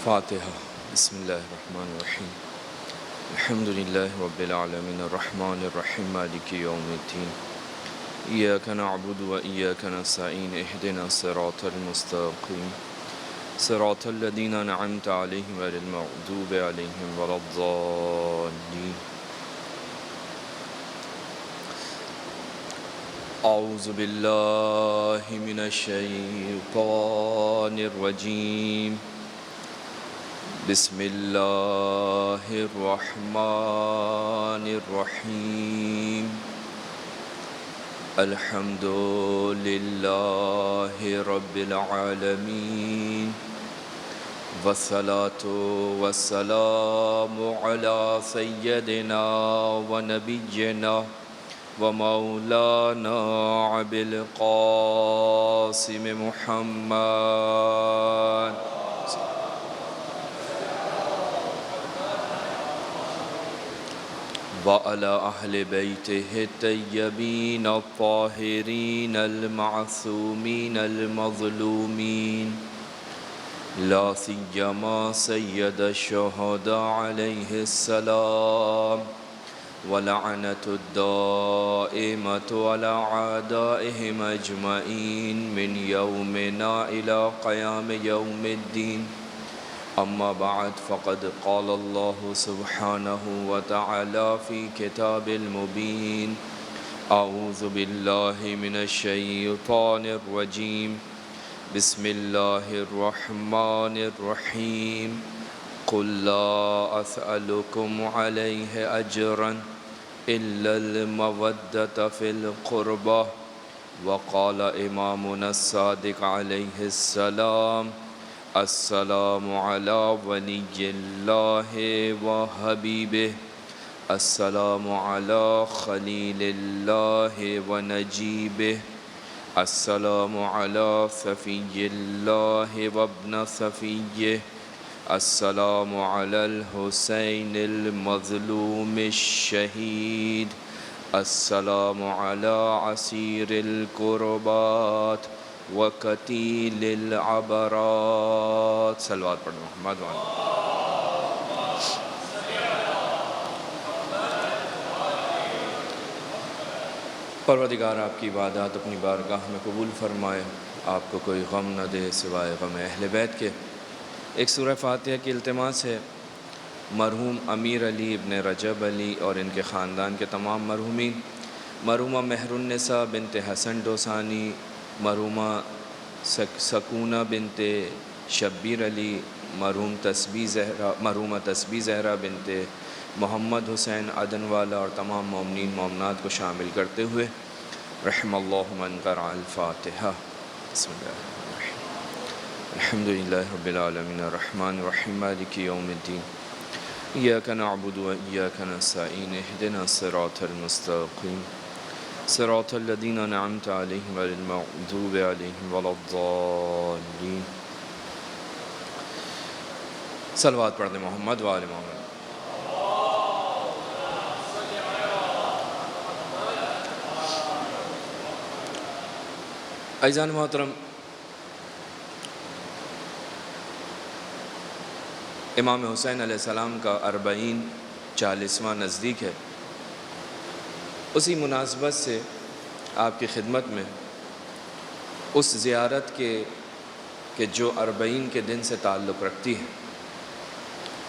فاتحہ بسم اللہ الرحمن الرحیم الحمد للہ رب العالمین الرحمن الرحیم مالک یوم الدین ایاک نعبد و ایاک نستعین اہدنا الصراط المستقیم صراط الذین انعمت علیہم غیر المغضوب علیہم ولا الضالین اعوذ باللہ من الشیطان الرجیم بسم اللہ الرحمن الرحیم الحمد للہ رب العالمین والصلاة والسلام علی سیدنا و نبینا و مولانا ابی القاسم محمد وعلى أهل بيته الطيبين الطاهرين المعصومين المظلومين لا سيما سيد الشهداء عليه السلام ولعنة الدائمة على أعدائهم أجمعين من يومنا إلى قيام يوم الدين اما بعد فقد قال الله سبحانه وتعالى في كتاب المبين اعوذ بالله من الشيطان الرجيم بسم الله الرحمن الرحيم قل لا أسألكم عليه أجرا إلا المودة في القربى وقال إمامنا الصادق عليه السلام السلام على ولي الله وحبيبه السلام على خليل الله ونجيبه السلام على صفي الله وابن صفيه السلام على الحسين المظلوم الشهيد السلام على عسير القربات وقتیل العبرات صلوات پڑھو محمد وعلی پروردگار آپ کی عبادات اپنی بارگاہ میں قبول فرمائے، آپ کو کوئی غم نہ دے سوائے غم اہل بیت کے۔ ایک سورہ فاتحہ کی التماس ہے مرحوم امیر علی ابن رجب علی اور ان کے خاندان کے تمام مرحومین، مرحومہ مہر النساء بنت حسن ڈوسانی، مرحومہ سکونہ بنت شبیر علی، مرحومہ تسبیح زہرا بنت محمد حسین عدن والا اور تمام مومنین مومنات کو شامل کرتے ہوئے رحم اللہ من قرأ الفاتحہ۔ بسم اللہ الرحمن الرحیم الحمد للہ رب العالمین الرحمن الرحیم مالک یوم الدین ایاک نعبد و ایاک نستعین اہدنا الصراط المستقیم صراط الذین انعمت علیہم غیر المغضوب علیہم ولا الضالین۔ صلوات پڑھ دیں محمد وآل محمد۔ عزیزان محترم، امام حسین علیہ السلام کا 40واں نزدیک ہے۔ اسی مناسبت سے آپ کی خدمت میں اس زیارت کے جو 40 کے دن سے تعلق رکھتی ہے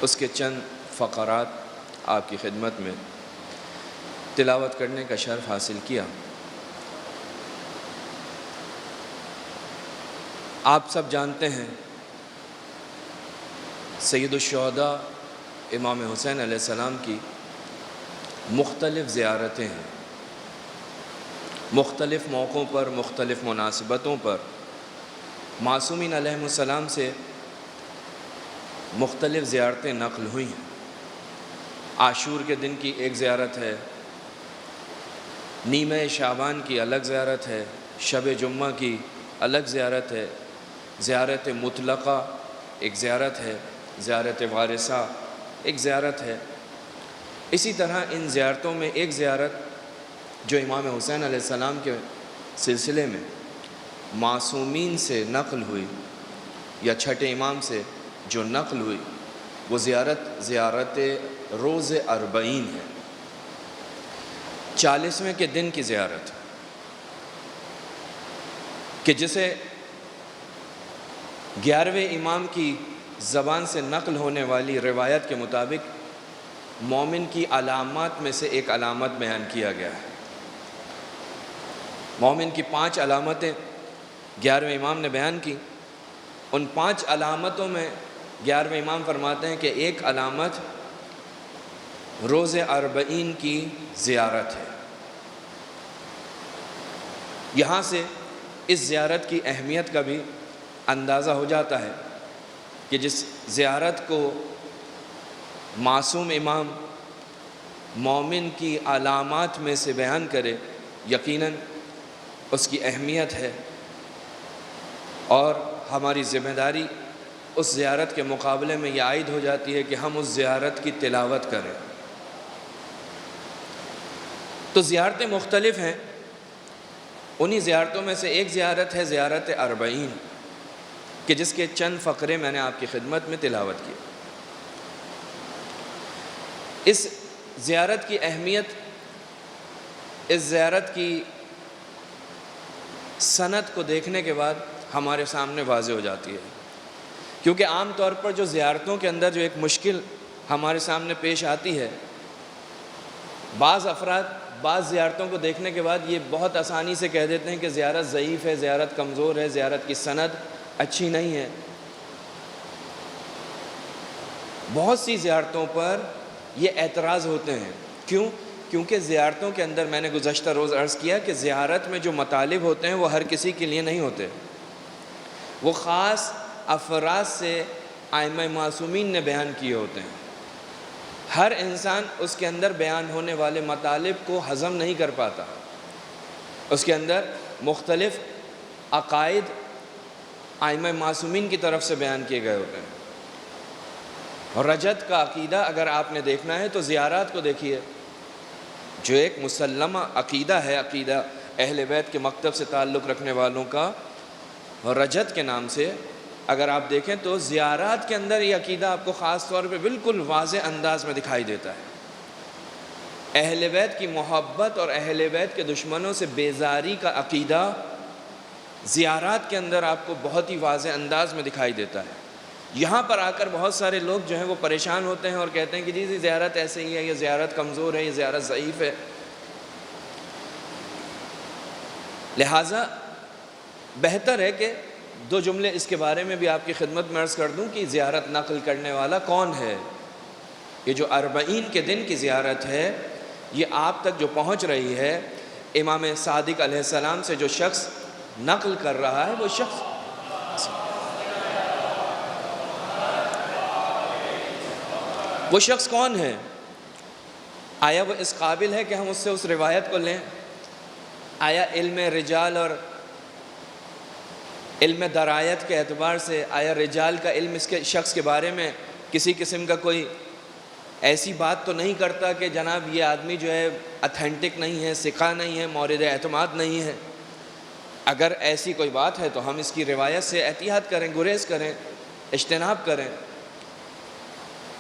اس کے چند فقرات آپ کی خدمت میں تلاوت کرنے کا شرف حاصل کیا۔ آپ سب جانتے ہیں سید الشہداء امام حسین علیہ السلام کی مختلف زیارتیں ہیں، مختلف موقعوں پر، مختلف مناسبتوں پر معصومین علیہ السلام سے مختلف زیارتیں نقل ہوئی ہیں۔ عاشور کے دن کی ایک زیارت ہے، نیمہ شعبان کی الگ زیارت ہے، شب جمعہ کی الگ زیارت ہے، زیارت مطلقہ ایک زیارت ہے، زیارت وارثہ ایک زیارت ہے۔ اسی طرح ان زیارتوں میں ایک زیارت جو امام حسین علیہ السلام کے سلسلے میں معصومین سے نقل ہوئی یا چھٹے امام سے جو نقل ہوئی وہ زیارت روز اربعین ہے، 40ویں کے دن کی زیارت، کہ جسے 11ویں امام کی زبان سے نقل ہونے والی روایت کے مطابق مومن کی علامات میں سے ایک علامت بیان کیا گیا ہے۔ مومن کی 5 علامتیں 11ویں امام نے بیان کی۔ ان 5 علامتوں میں 11ویں امام فرماتے ہیں کہ ایک علامت روز اربعین کی زیارت ہے۔ یہاں سے اس زیارت کی اہمیت کا بھی اندازہ ہو جاتا ہے کہ جس زیارت کو معصوم امام مومن کی علامات میں سے بیان کرے، یقیناً اس کی اہمیت ہے، اور ہماری ذمہ داری اس زیارت کے مقابلے میں یہ عائد ہو جاتی ہے کہ ہم اس زیارت کی تلاوت کریں۔ تو زیارتیں مختلف ہیں، انہی زیارتوں میں سے ایک زیارت ہے زیارت اربعین، کہ جس کے چند فقرے میں نے آپ کی خدمت میں تلاوت کی۔ اس زیارت کی اہمیت، اس زیارت کی سند کو دیکھنے کے بعد ہمارے سامنے واضح ہو جاتی ہے، کیونکہ عام طور پر جو زیارتوں کے اندر جو ایک مشکل ہمارے سامنے پیش آتی ہے، بعض افراد بعض زیارتوں کو دیکھنے کے بعد یہ بہت آسانی سے کہہ دیتے ہیں کہ زیارت ضعیف ہے، زیارت کمزور ہے، زیارت کی سند اچھی نہیں ہے۔ بہت سی زیارتوں پر یہ اعتراض ہوتے ہیں، کیونکہ زیارتوں کے اندر میں نے گزشتہ روز عرض کیا کہ زیارت میں جو مطالب ہوتے ہیں وہ ہر کسی کے لیے نہیں ہوتے، وہ خاص افراد سے ائمہ معصومین نے بیان کیے ہوتے ہیں۔ ہر انسان اس کے اندر بیان ہونے والے مطالب کو ہضم نہیں کر پاتا، اس کے اندر مختلف عقائد ائمہ معصومین کی طرف سے بیان کیے گئے ہوتے ہیں۔ اور رجت کا عقیدہ اگر آپ نے دیکھنا ہے تو زیارات کو دیکھیے، جو ایک مسلمہ عقیدہ ہے، عقیدہ اہل بیت کے مکتب سے تعلق رکھنے والوں کا، رجت کے نام سے اگر آپ دیکھیں تو زیارات کے اندر یہ عقیدہ آپ کو خاص طور پہ بالکل واضح انداز میں دکھائی دیتا ہے۔ اہل بیت کی محبت اور اہل بیت کے دشمنوں سے بیزاری کا عقیدہ زیارات کے اندر آپ کو بہت ہی واضح انداز میں دکھائی دیتا ہے۔ یہاں پر آ کر بہت سارے لوگ جو ہیں وہ پریشان ہوتے ہیں اور کہتے ہیں کہ جی زیارت ایسے ہی ہے، یہ زیارت کمزور ہے، یہ زیارت ضعیف ہے۔ لہٰذا بہتر ہے کہ 2 جملے اس کے بارے میں بھی آپ کی خدمت میں عرض کر دوں کہ زیارت نقل کرنے والا کون ہے۔ یہ جو اربعین کے دن کی زیارت ہے، یہ آپ تک جو پہنچ رہی ہے، امام صادق علیہ السلام سے جو شخص نقل کر رہا ہے، وہ شخص کون ہے؟ آیا وہ اس قابل ہے کہ ہم اس سے اس روایت کو لیں؟ آیا علم رجال اور علم درایت کے اعتبار سے آیا رجال کا علم اس کے شخص کے بارے میں کسی قسم کا کوئی ایسی بات تو نہیں کرتا کہ جناب یہ آدمی جو ہے اتھینٹک نہیں ہے، ثقہ نہیں ہے، مورد اعتماد نہیں ہے؟ اگر ایسی کوئی بات ہے تو ہم اس کی روایت سے احتیاط کریں، گریز کریں، اجتناب کریں۔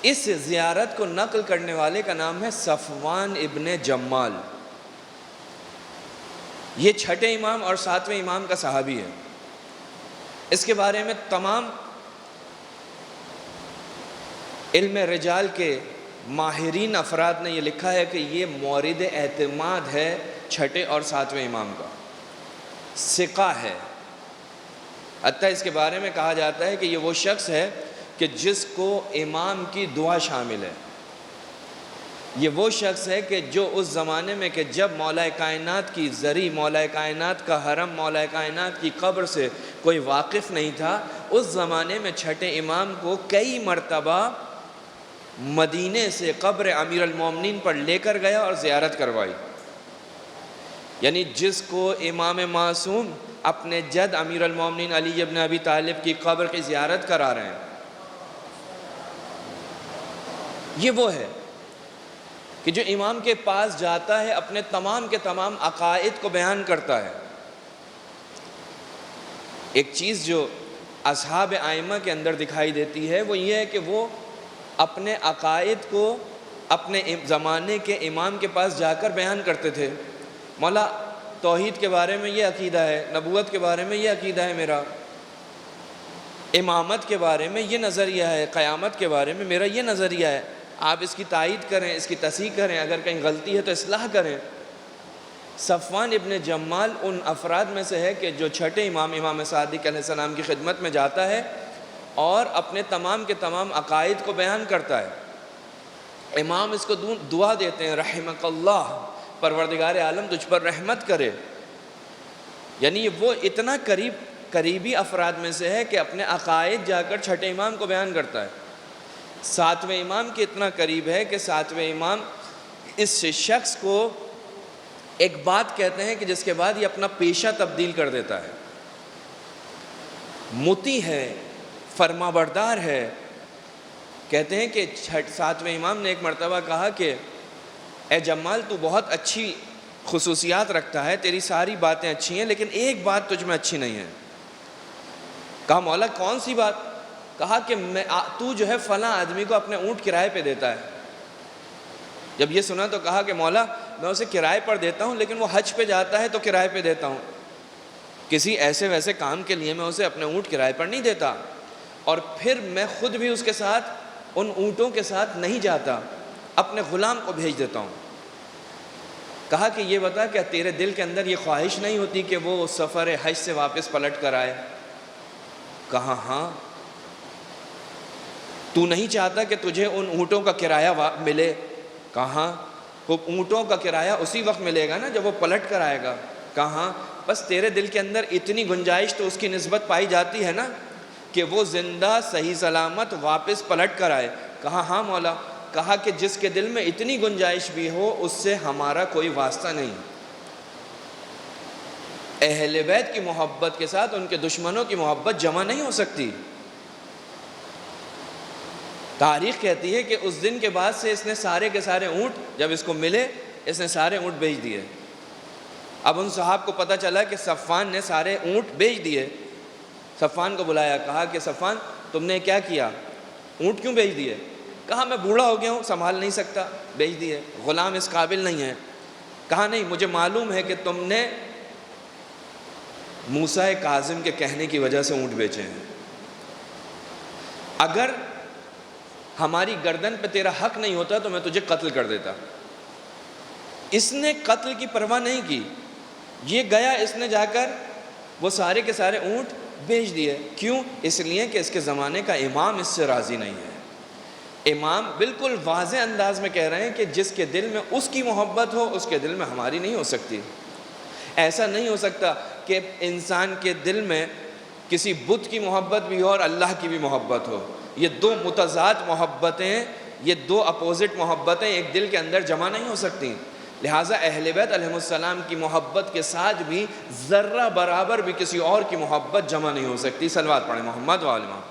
اس زیارت کو نقل کرنے والے کا نام ہے صفوان ابن جمال۔ یہ 6 امام اور 7ویں امام کا صحابی ہے۔ اس کے بارے میں تمام علم رجال کے ماہرین افراد نے یہ لکھا ہے کہ یہ مورد اعتماد ہے 6 اور 7ویں امام کا، ثقہ ہے۔ حتیٰ اس کے بارے میں کہا جاتا ہے کہ یہ وہ شخص ہے کہ جس کو امام کی دعا شامل ہے۔ یہ وہ شخص ہے کہ جو اس زمانے میں کہ جب مولا کائنات کی زری، مولا کائنات کا حرم، مولا کائنات کی قبر سے کوئی واقف نہیں تھا، اس زمانے میں 6 امام کو کئی مرتبہ مدینے سے قبر امیر المومنین پر لے کر گیا اور زیارت کروائی۔ یعنی جس کو امام معصوم اپنے جد امیر المومنین علی ابن ابی طالب کی قبر کی زیارت کرا رہے ہیں، یہ وہ ہے کہ جو امام کے پاس جاتا ہے، اپنے تمام کے تمام عقائد کو بیان کرتا ہے۔ ایک چیز جو اصحاب ائمہ کے اندر دکھائی دیتی ہے وہ یہ ہے کہ وہ اپنے عقائد کو اپنے زمانے کے امام کے پاس جا کر بیان کرتے تھے. مولا توحید کے بارے میں یہ عقیدہ ہے، نبوت کے بارے میں یہ عقیدہ ہے میرا، امامت کے بارے میں یہ نظریہ ہے، قیامت کے بارے میں میرا یہ نظریہ ہے، آپ اس کی تائید کریں، اس کی تصحیح کریں، اگر کہیں غلطی ہے تو اصلاح کریں. صفوان ابن جمال ان افراد میں سے ہے کہ جو چھٹے امام صادق علیہ السلام کی خدمت میں جاتا ہے اور اپنے تمام کے تمام عقائد کو بیان کرتا ہے. امام اس کو دعا دیتے ہیں، رحمک اللہ، پروردگار عالم تجھ پر رحمت کرے. یعنی وہ اتنا قریبی افراد میں سے ہے کہ اپنے عقائد جا کر چھٹے امام کو بیان کرتا ہے. ساتویں امام کے اتنا قریب ہے کہ ساتویں امام اس شخص کو ایک بات کہتے ہیں کہ جس کے بعد یہ اپنا پیشہ تبدیل کر دیتا ہے. مطیع ہے، فرما بردار ہے. کہتے ہیں کہ ساتویں امام نے ایک مرتبہ کہا کہ اے جمال تو بہت اچھی خصوصیات رکھتا ہے، تیری ساری باتیں اچھی ہیں، لیکن ایک بات تجھ میں اچھی نہیں ہے. کہا مولا کون سی بات؟ کہا کہ تو جو ہے فلاں آدمی کو اپنے اونٹ کرائے پہ دیتا ہے. جب یہ سنا تو کہا کہ مولا میں اسے کرائے پر دیتا ہوں، لیکن وہ حج پہ جاتا ہے تو کرائے پہ دیتا ہوں، کسی ایسے ویسے کام کے لیے میں اسے اپنے اونٹ کرائے پر نہیں دیتا. اور پھر میں خود بھی اس کے ساتھ ان اونٹوں کے ساتھ نہیں جاتا، اپنے غلام کو بھیج دیتا ہوں. کہا کہ یہ بتا کہ تیرے دل کے اندر یہ خواہش نہیں ہوتی کہ وہ سفر حج سے واپس پلٹ کر آئے؟ کہا ہاں. تو نہیں چاہتا کہ تجھے ان اونٹوں کا کرایہ ملے؟ کہاں؟ وہ اونٹوں کا کرایہ اسی وقت ملے گا نا جب وہ پلٹ کر آئے گا. کہاں؟ بس تیرے دل کے اندر اتنی گنجائش تو اس کی نسبت پائی جاتی ہے نا کہ وہ زندہ صحیح سلامت واپس پلٹ کر آئے. کہا ہاں مولا. کہا کہ جس کے دل میں اتنی گنجائش بھی ہو اس سے ہمارا کوئی واسطہ نہیں. اہل بیت کی محبت کے ساتھ ان کے دشمنوں کی محبت جمع نہیں ہو سکتی. تاریخ کہتی ہے کہ اس دن کے بعد سے اس نے سارے کے سارے اونٹ جب اس کو ملے اس نے سارے اونٹ بیچ دیے. اب ان صحاب کو پتہ چلا کہ صفوان نے سارے اونٹ بیچ دیے. صفوان کو بلایا، کہا کہ صفوان تم نے کیا کیا، اونٹ کیوں بیچ دیے؟ کہا میں بوڑھا ہو گیا ہوں، سنبھال نہیں سکتا، بیچ دیے. غلام اس قابل نہیں ہے. کہا نہیں، مجھے معلوم ہے کہ تم نے موسیٰ کاظم کے کہنے کی وجہ سے اونٹ بیچے ہیں. اگر ہماری گردن پہ تیرا حق نہیں ہوتا تو میں تجھے قتل کر دیتا. اس نے قتل کی پرواہ نہیں کی. یہ گیا، اس نے جا کر وہ سارے کے سارے اونٹ بیچ دیے. کیوں؟ اس لیے کہ اس کے زمانے کا امام اس سے راضی نہیں ہے. امام بالکل واضح انداز میں کہہ رہے ہیں کہ جس کے دل میں اس کی محبت ہو اس کے دل میں ہماری نہیں ہو سکتی. ایسا نہیں ہو سکتا کہ انسان کے دل میں کسی بت کی محبت بھی ہو اور اللہ کی بھی محبت ہو. یہ دو متضاد محبتیں، یہ دو اپوزٹ محبتیں ایک دل کے اندر جمع نہیں ہو سکتی. لہٰذا اہل بیت علیہ السلام کی محبت کے ساتھ بھی ذرہ برابر بھی کسی اور کی محبت جمع نہیں ہو سکتی. صلوات پڑھیں محمد و آل محمد.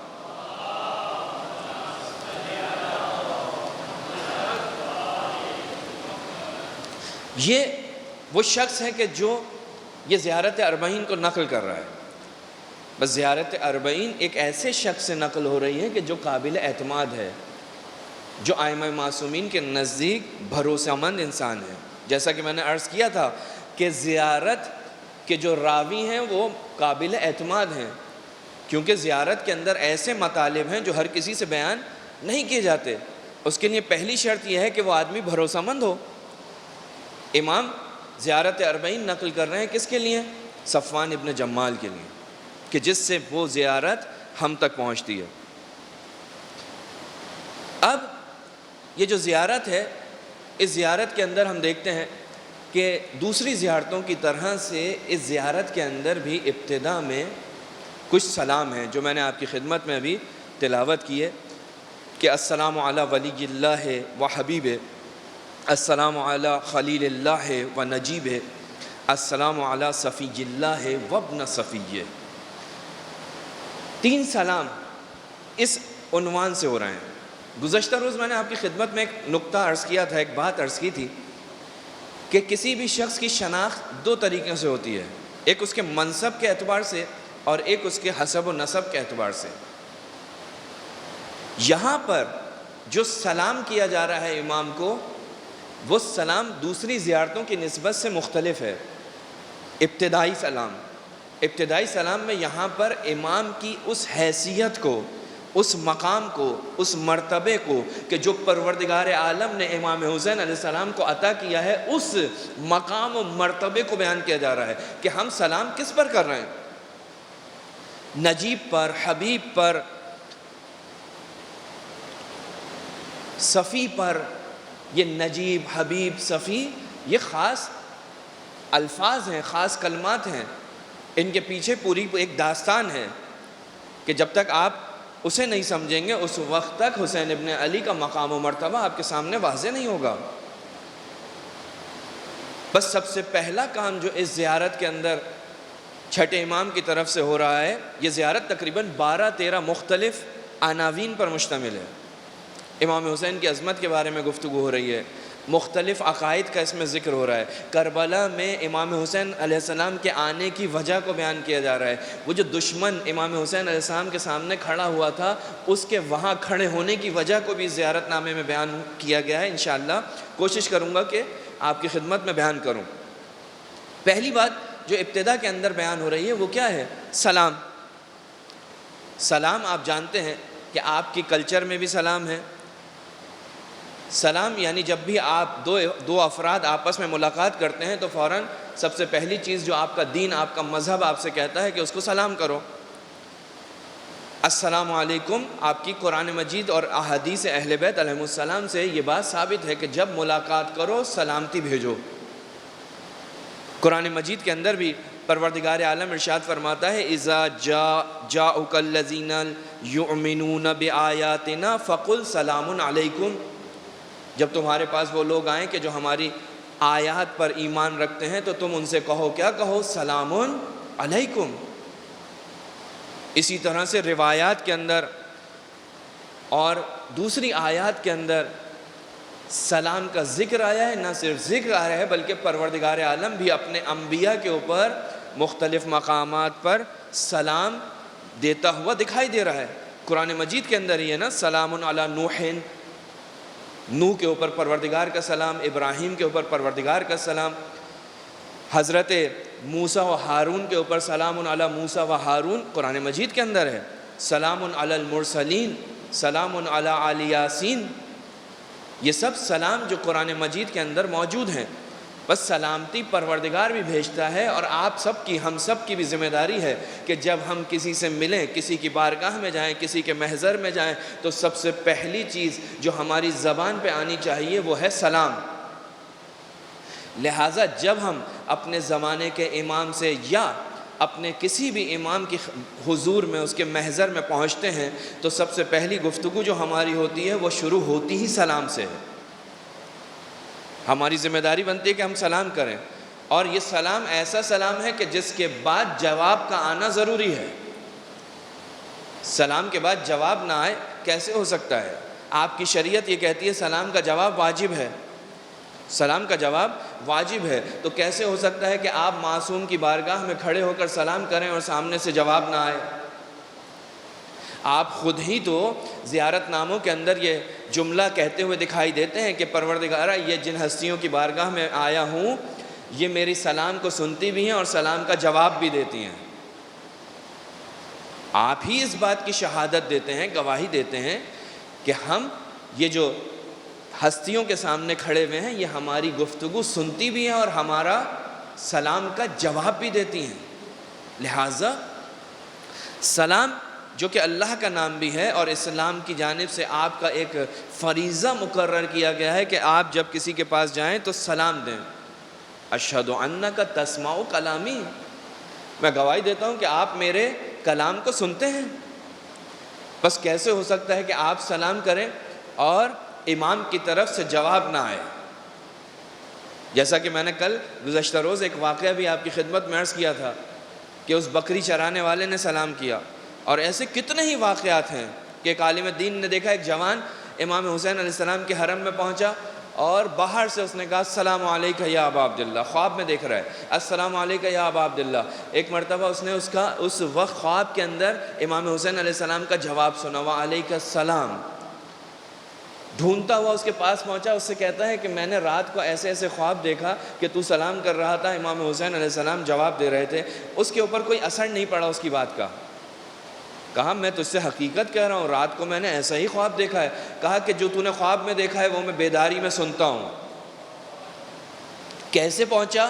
یہ وہ شخص ہے کہ جو یہ زیارت اربعین کو نقل کر رہا ہے. بس زیارت اربعین ایک ایسے شخص سے نقل ہو رہی ہے کہ جو قابل اعتماد ہے، جو ائمہ معصومین کے نزدیک بھروسہ مند انسان ہے. جیسا کہ میں نے عرض کیا تھا کہ زیارت کے جو راوی ہیں وہ قابل اعتماد ہیں، کیونکہ زیارت کے اندر ایسے مطالب ہیں جو ہر کسی سے بیان نہیں کیے جاتے. اس کے لیے پہلی شرط یہ ہے کہ وہ آدمی بھروسہ مند ہو. امام زیارت اربعین نقل کر رہے ہیں کس کے لیے؟ صفوان ابن جمال کے لیے، کہ جس سے وہ زیارت ہم تک پہنچتی ہے. اب یہ جو زیارت ہے، اس زیارت کے اندر ہم دیکھتے ہیں کہ دوسری زیارتوں کی طرح سے اس زیارت کے اندر بھی ابتدا میں کچھ سلام ہیں جو میں نے آپ کی خدمت میں ابھی تلاوت کی ہے کہ السلام علی ولی اللہ و حبیب، السلام علی خلیل اللہ و نجیب، السلام علی صفی اللہ و ابن صفی. 3 سلام اس عنوان سے ہو رہے ہیں. گزشتہ روز میں نے آپ کی خدمت میں ایک نقطہ عرض کیا تھا، ایک بات عرض کی تھی کہ کسی بھی شخص کی شناخت 2 طریقے سے ہوتی ہے. ایک اس کے منصب کے اعتبار سے اور ایک اس کے حسب و نسب کے اعتبار سے۔ یہاں پر جو سلام کیا جا رہا ہے امام کو، وہ سلام دوسری زیارتوں کی نسبت سے مختلف ہے۔ ابتدائی سلام میں یہاں پر امام کی اس حیثیت کو، اس مقام کو، اس مرتبے کو کہ جو پروردگار عالم نے امام حسین علیہ السلام کو عطا کیا ہے، اس مقام و مرتبے کو بیان کیا جا رہا ہے کہ ہم سلام کس پر کر رہے ہیں؟ نجیب پر، حبیب پر، صفی پر۔ یہ نجیب، حبیب، صفی یہ خاص الفاظ ہیں، خاص کلمات ہیں، ان کے پیچھے پوری ایک داستان ہے کہ جب تک آپ اسے نہیں سمجھیں گے اس وقت تک حسین ابن علی کا مقام و مرتبہ آپ کے سامنے واضح نہیں ہوگا۔ بس سب سے پہلا کام جو اس زیارت کے اندر چھٹے امام کی طرف سے ہو رہا ہے، یہ زیارت تقریباً 12-13 مختلف عناوین پر مشتمل ہے۔ امام حسین کی عظمت کے بارے میں گفتگو ہو رہی ہے، مختلف عقائد کا اس میں ذکر ہو رہا ہے، کربلا میں امام حسین علیہ السلام کے آنے کی وجہ کو بیان کیا جا رہا ہے، وہ جو دشمن امام حسین علیہ السلام کے سامنے کھڑا ہوا تھا اس کے وہاں کھڑے ہونے کی وجہ کو بھی زیارت نامے میں بیان کیا گیا ہے۔ انشاءاللہ کوشش کروں گا کہ آپ کی خدمت میں بیان کروں۔ پہلی بات جو ابتدا کے اندر بیان ہو رہی ہے وہ کیا ہے؟ سلام۔ سلام آپ جانتے ہیں کہ آپ کی کلچر میں بھی سلام ہے۔ سلام یعنی جب بھی آپ دو افراد آپس میں ملاقات کرتے ہیں تو فوراً سب سے پہلی چیز جو آپ کا دین، آپ کا مذہب آپ سے کہتا ہے کہ اس کو سلام کرو۔ السلام علیکم، آپ کی قرآن مجید اور احادیث اہل بیت علیہم السلام سے یہ بات ثابت ہے کہ جب ملاقات کرو سلامتی بھیجو۔ قرآن مجید کے اندر بھی پروردگار عالم ارشاد فرماتا ہے اذا جاءک الذین یؤمنون بآیاتنا فقل سلام علیکم، جب تمہارے پاس وہ لوگ آئیں کہ جو ہماری آیات پر ایمان رکھتے ہیں تو تم ان سے کہو، کیا کہو؟ سلام علیکم۔ اسی طرح سے روایات کے اندر اور دوسری آیات کے اندر سلام کا ذکر آیا ہے، نہ صرف ذکر آیا ہے بلکہ پروردگار عالم بھی اپنے انبیاء کے اوپر مختلف مقامات پر سلام دیتا ہوا دکھائی دے رہا ہے۔ قرآن مجید کے اندر یہ نا سلام علی نوح، نوح کے اوپر پروردگار کا سلام، ابراہیم کے اوپر پروردگار کا سلام، حضرت موسیٰ و ہارون کے اوپر سلام علی موسیٰ و ہارون قرآن مجید کے اندر ہے، سلام علی المرسلین، سلام علی آل یاسین، یہ سب سلام جو قرآن مجید کے اندر موجود ہیں۔ بس سلامتی پروردگار بھی بھیجتا ہے، اور آپ سب کی، ہم سب کی بھی ذمہ داری ہے کہ جب ہم کسی سے ملیں، کسی کی بارگاہ میں جائیں، کسی کے محضر میں جائیں، تو سب سے پہلی چیز جو ہماری زبان پہ آنی چاہیے وہ ہے سلام۔ لہٰذا جب ہم اپنے زمانے کے امام سے یا اپنے کسی بھی امام کی حضور میں، اس کے محضر میں پہنچتے ہیں تو سب سے پہلی گفتگو جو ہماری ہوتی ہے وہ شروع ہوتی ہی سلام سے ہے۔ ہماری ذمہ داری بنتی ہے کہ ہم سلام کریں، اور یہ سلام ایسا سلام ہے کہ جس کے بعد جواب کا آنا ضروری ہے۔ سلام کے بعد جواب نہ آئے کیسے ہو سکتا ہے؟ آپ کی شریعت یہ کہتی ہے سلام کا جواب واجب ہے، سلام کا جواب واجب ہے، تو کیسے ہو سکتا ہے کہ آپ معصوم کی بارگاہ میں کھڑے ہو کر سلام کریں اور سامنے سے جواب نہ آئے؟ آپ خود ہی تو زیارت ناموں کے اندر یہ جملہ کہتے ہوئے دکھائی دیتے ہیں کہ پروردگارہ یہ جن ہستیوں کی بارگاہ میں آیا ہوں یہ میری سلام کو سنتی بھی ہیں اور سلام کا جواب بھی دیتی ہیں۔ آپ ہی اس بات کی شہادت دیتے ہیں، گواہی دیتے ہیں کہ ہم یہ جو ہستیوں کے سامنے کھڑے ہوئے ہیں یہ ہماری گفتگو سنتی بھی ہیں اور ہمارا سلام کا جواب بھی دیتی ہیں۔ لہٰذا سلام جو کہ اللہ کا نام بھی ہے اور اسلام کی جانب سے آپ کا ایک فریضہ مقرر کیا گیا ہے کہ آپ جب کسی کے پاس جائیں تو سلام دیں۔ اشہد انک تسمع کلامی، میں گواہی دیتا ہوں کہ آپ میرے کلام کو سنتے ہیں۔ بس کیسے ہو سکتا ہے کہ آپ سلام کریں اور امام کی طرف سے جواب نہ آئے؟ جیسا کہ میں نے کل گزشتہ روز ایک واقعہ بھی آپ کی خدمت میں عرض کیا تھا کہ اس بکری چرانے والے نے سلام کیا، اور ایسے کتنے ہی واقعات ہیں کہ ایک عالم دین نے دیکھا ایک جوان امام حسین علیہ السلام کے حرم میں پہنچا اور باہر سے اس نے کہا السلام علیکہ یا ابا عبداللہ، خواب میں دیکھ رہا ہے السلام علیکہ یا ابا عبداللہ۔ ایک مرتبہ اس نے اس وقت خواب کے اندر امام حسین علیہ السلام کا جواب سنا، وعلیکہ السلام۔ ڈھونڈتا ہوا اس کے پاس پہنچا، اس سے کہتا ہے کہ میں نے رات کو ایسے ایسے خواب دیکھا کہ تو سلام کر رہا تھا، امام حسین علیہ السلام جواب دے رہے تھے۔ اس کے اوپر کوئی اثر نہیں پڑا اس کی بات کا۔ کہا میں تجھ سے حقیقت کہہ رہا ہوں، رات کو میں نے ایسا ہی خواب دیکھا ہے۔ کہا کہ جو تو نے خواب میں دیکھا ہے وہ میں بیداری میں سنتا ہوں۔ کیسے پہنچا؟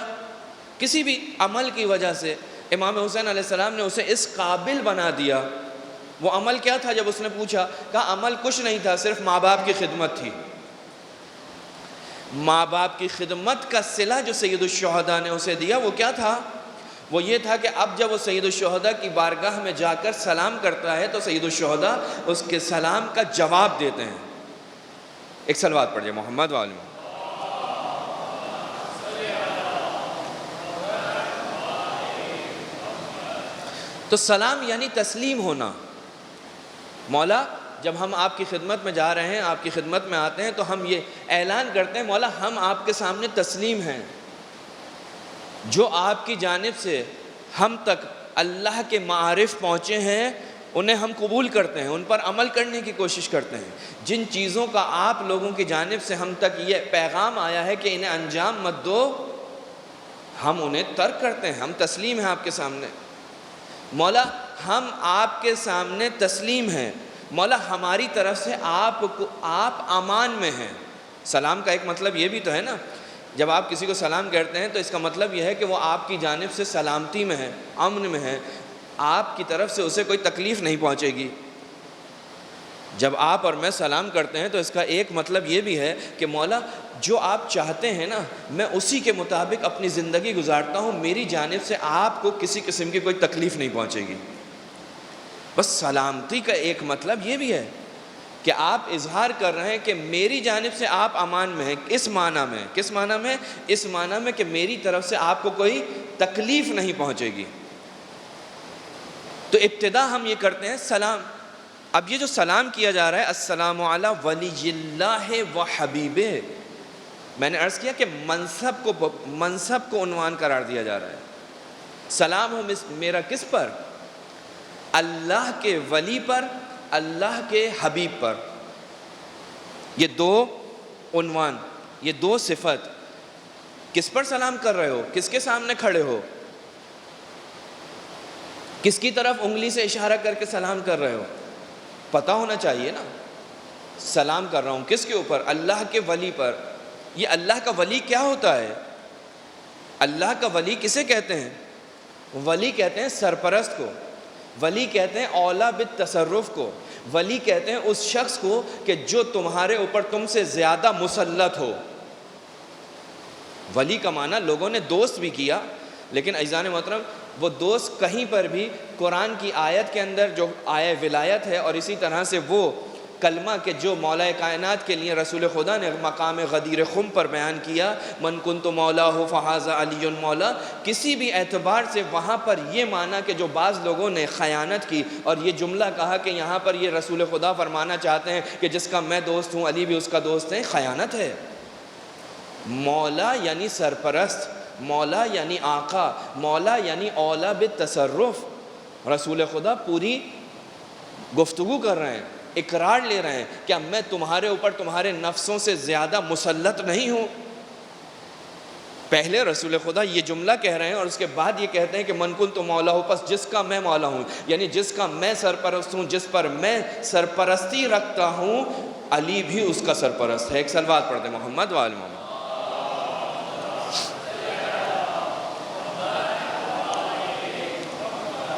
کسی بھی عمل کی وجہ سے امام حسین علیہ السلام نے اسے اس قابل بنا دیا۔ وہ عمل کیا تھا؟ جب اس نے پوچھا، کہا عمل کچھ نہیں تھا، صرف ماں باپ کی خدمت تھی۔ ماں باپ کی خدمت کا صلہ جو سید الشہداء نے اسے دیا وہ کیا تھا؟ وہ یہ تھا کہ اب جب وہ سید الشہداء کی بارگاہ میں جا کر سلام کرتا ہے تو سید الشہداء اس کے سلام کا جواب دیتے ہیں۔ ایک صلوات پڑھیے محمد وآلہ محمد۔ تو سلام یعنی تسلیم ہونا۔ مولا جب ہم آپ کی خدمت میں جا رہے ہیں، آپ کی خدمت میں آتے ہیں تو ہم یہ اعلان کرتے ہیں مولا ہم آپ کے سامنے تسلیم ہیں۔ جو آپ کی جانب سے ہم تک اللہ کے معارف پہنچے ہیں انہیں ہم قبول کرتے ہیں، ان پر عمل کرنے کی کوشش کرتے ہیں۔ جن چیزوں کا آپ لوگوں کی جانب سے ہم تک یہ پیغام آیا ہے کہ انہیں انجام مت دو، ہم انہیں ترک کرتے ہیں، ہم تسلیم ہیں آپ کے سامنے۔ مولا ہم آپ کے سامنے تسلیم ہیں، مولا ہماری طرف سے آپ امان میں ہیں۔ سلام کا ایک مطلب یہ بھی تو ہے نا، جب آپ کسی کو سلام کرتے ہیں تو اس کا مطلب یہ ہے کہ وہ آپ کی جانب سے سلامتی میں ہے، امن میں ہے، آپ کی طرف سے اسے کوئی تکلیف نہیں پہنچے گی۔ جب آپ اور میں سلام کرتے ہیں تو اس کا ایک مطلب یہ بھی ہے کہ مولا جو آپ چاہتے ہیں نا میں اسی کے مطابق اپنی زندگی گزارتا ہوں، میری جانب سے آپ کو کسی قسم کی کوئی تکلیف نہیں پہنچے گی۔ بس سلامتی کا ایک مطلب یہ بھی ہے کہ آپ اظہار کر رہے ہیں کہ میری جانب سے آپ امان میں ہیں۔ کس معنی میں؟ کس معنی میں؟ اس معنی میں کہ میری طرف سے آپ کو کوئی تکلیف نہیں پہنچے گی۔ تو ابتدا ہم یہ کرتے ہیں سلام۔ اب یہ جو سلام کیا جا رہا ہے السلام علی ولی اللہ و حبیبہ، میں نے عرض کیا کہ منصب کو عنوان قرار دیا جا رہا ہے۔ سلام ہو میرا کس پر؟ اللہ کے ولی پر، اللہ کے حبیب پر۔ یہ دو عنوان، یہ دو صفت۔ کس پر سلام کر رہے ہو؟ کس کے سامنے کھڑے ہو؟ کس کی طرف انگلی سے اشارہ کر کے سلام کر رہے ہو؟ پتہ ہونا چاہیے نا۔ سلام کر رہا ہوں کس کے اوپر؟ اللہ کے ولی پر۔ یہ اللہ کا ولی کیا ہوتا ہے؟ اللہ کا ولی کسے کہتے ہیں؟ ولی کہتے ہیں سرپرست کو، ولی کہتے ہیں اولا بالتصرف کو، ولی کہتے ہیں اس شخص کو کہ جو تمہارے اوپر تم سے زیادہ مسلط ہو۔ ولی کا معنی لوگوں نے دوست بھی کیا، لیکن عزیزان محترم وہ دوست کہیں پر بھی قرآن کی آیت کے اندر جو آیہ ولایت ہے اور اسی طرح سے وہ کلمہ کہ جو مولا کائنات کے لیے رسول خدا نے مقام غدیر خم پر بیان کیا، من کنت مولا فہذا علی مولا، کسی بھی اعتبار سے وہاں پر یہ معنی کہ جو بعض لوگوں نے خیانت کی اور یہ جملہ کہا کہ یہاں پر یہ رسول خدا فرمانا چاہتے ہیں کہ جس کا میں دوست ہوں علی بھی اس کا دوست ہے، خیانت ہے۔ مولا یعنی سرپرست، مولا یعنی آقا، مولا یعنی اولا بالتصرف۔ رسول خدا پوری گفتگو کر رہے ہیں، اقرار لے رہے ہیں کہ میں تمہارے اوپر تمہارے نفسوں سے زیادہ مسلط نہیں ہوں۔ پہلے رسول خدا یہ جملہ کہہ رہے ہیں اور اس کے بعد یہ کہتے ہیں کہ من کنت مولا ہوں، پس جس کا میں مولا ہوں، یعنی جس کا میں سرپرست ہوں، جس پر میں سرپرستی رکھتا ہوں، علی بھی اس کا سرپرست ہے۔ ایک صلوات پڑھتے ہیں محمد وآل محمد۔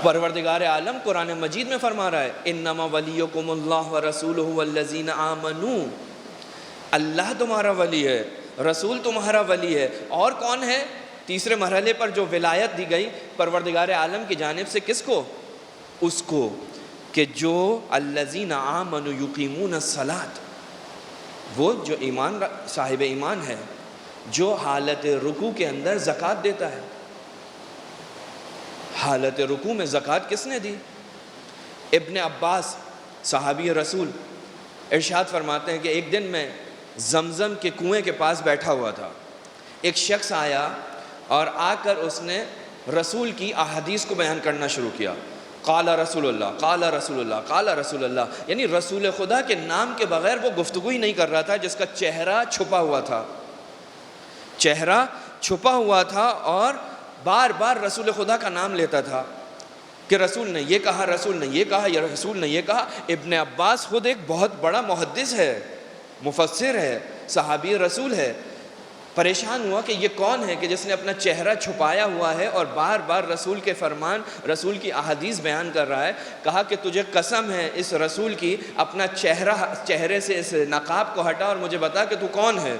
پروردگار عالم قرآن مجید میں فرما رہا ہے انما ولیکم اللہ ورسولہ والذین آمنوا، اللہ تمہارا ولی ہے، رسول تمہارا ولی ہے۔ اور کون ہے؟ تیسرے مرحلے پر جو ولایت دی گئی پروردگار عالم کی جانب سے، کس کو؟ اس کو کہ جو الذین آمنوا یقیمون الصلاۃ، وہ جو صاحب ایمان ہے، جو حالت رکوع کے اندر زکوٰۃ دیتا ہے۔ حالت رکوع میں زکوٰۃ کس نے دی؟ ابن عباس صحابی رسول ارشاد فرماتے ہیں کہ ایک دن میں زمزم کے کنویں کے پاس بیٹھا ہوا تھا. ایک شخص آیا اور آ کر اس نے رسول کی احادیث کو بیان کرنا شروع کیا. قال رسول اللہ، قال رسول اللہ، قال رسول اللہ. یعنی رسول خدا کے نام کے بغیر وہ گفتگو ہی نہیں کر رہا تھا، جس کا چہرہ چھپا ہوا تھا. چہرہ چھپا ہوا تھا اور بار بار رسول خدا کا نام لیتا تھا کہ رسول نے یہ کہا، رسول نے یہ کہا، یا رسول نے یہ کہا. ابن عباس خود ایک بہت بڑا محدث ہے، مفسر ہے، صحابی رسول ہے. پریشان ہوا کہ یہ کون ہے کہ جس نے اپنا چہرہ چھپایا ہوا ہے اور بار بار رسول کے فرمان، رسول کی احادیث بیان کر رہا ہے. کہا کہ تجھے قسم ہے اس رسول کی، اپنا چہرے سے اس نقاب کو ہٹا اور مجھے بتا کہ تو کون ہے.